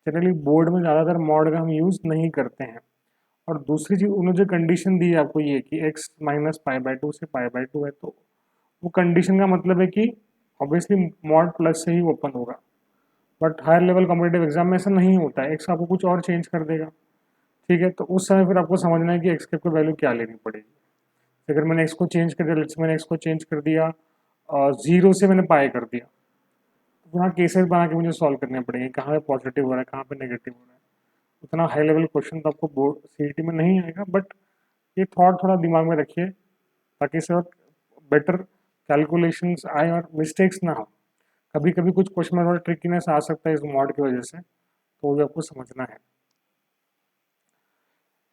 जनरली बोर्ड में ज़्यादातर मॉड का हम यूज़ नहीं करते हैं। और दूसरी चीज़ उन्होंने जो कंडीशन दी है आपको ये कि x minus pi by to से पाई बाय टू है, तो वो कंडीशन का मतलब है कि ऑब्वियसली मॉड प्लस से ही ओपन होगा। But higher level competitive exam में ऐसा नहीं होता है, एक्स आपको कुछ और चेंज कर देगा। ठीक है, तो उस समय फिर आपको समझना है कि एक्स की वैल्यू क्या लेनी पड़ेगी। अगर मैंने एक्स को चेंज कर दिया, मैंने एक्स को चेंज कर दिया और जीरो से मैंने पाई कर दिया, तो वहाँ केसेस बना के मुझे सॉल्व करने पड़ेंगे, कहाँ पे पॉजिटिव हो रहा है कहाँ पे नेगेटिव हो रहा है। उतना हाई लेवल क्वेश्चन तो आपको बोर्ड सीईटी में नहीं आएगा, बट ये थॉट थोड़ा दिमाग में रखिए ताकि इस वक्त बेटर कैलकुलेशंस आए और मिस्टेक्स ना हो। कभी कभी कुछ क्वेश्चन में थोड़ा ट्रिकीनेस आ सकता है इस मॉड की वजह से, तो वो भी आपको समझना है।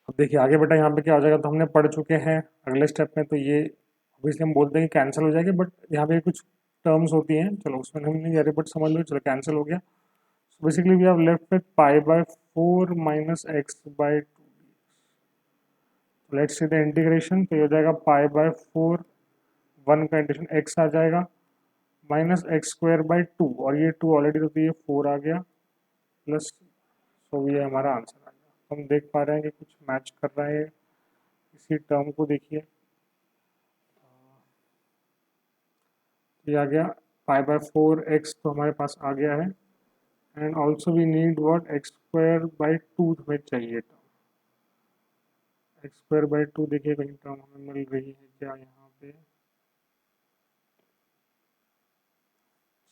अब देखिए आगे बेटा यहाँ पे क्या हो जाएगा, तो हमने पढ़ चुके हैं अगले स्टेप में, तो ये ऑब्वियसली हम बोलते हैं कि कैंसिल हो जाएगी, बट यहाँ पे कुछ टर्म्स होती हैं, चलो उसमें हम नहीं जा रहे, बट समझ लो, चलो कैंसिल हो गया। So basically we have left with pi by four minus x by two. Let's see the integration, तो ये हो जाएगा पाई बाय फोर, वन का इंटीग्रेशन एक्स आ जाएगा, minus x square by two, और ये टू ऑलरेडी तो ये फोर आ गया, प्लस, तो ये हमारा आंसर आ गया। हम देख पा रहे हैं कि कुछ मैच कर रहा है, इसी टर्म को देखिए, ये आ गया पाई बाय फोर एक्स, तो हमारे पास आ गया है। And also we need what, x square by two हमें चाहिए term, x square by two. देखिए कहीं टर्म हमें मिल रही है क्या यहाँ पे,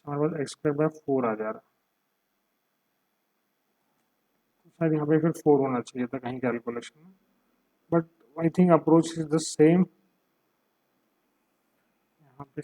हमारे पास एक्स स्क्वायर बाय 4 आ जा रहा है, तो शायद यहाँ पे फिर 4 होना चाहिए था कहीं कैलकुलेशन में, but I think approach is the same. यहाँ पे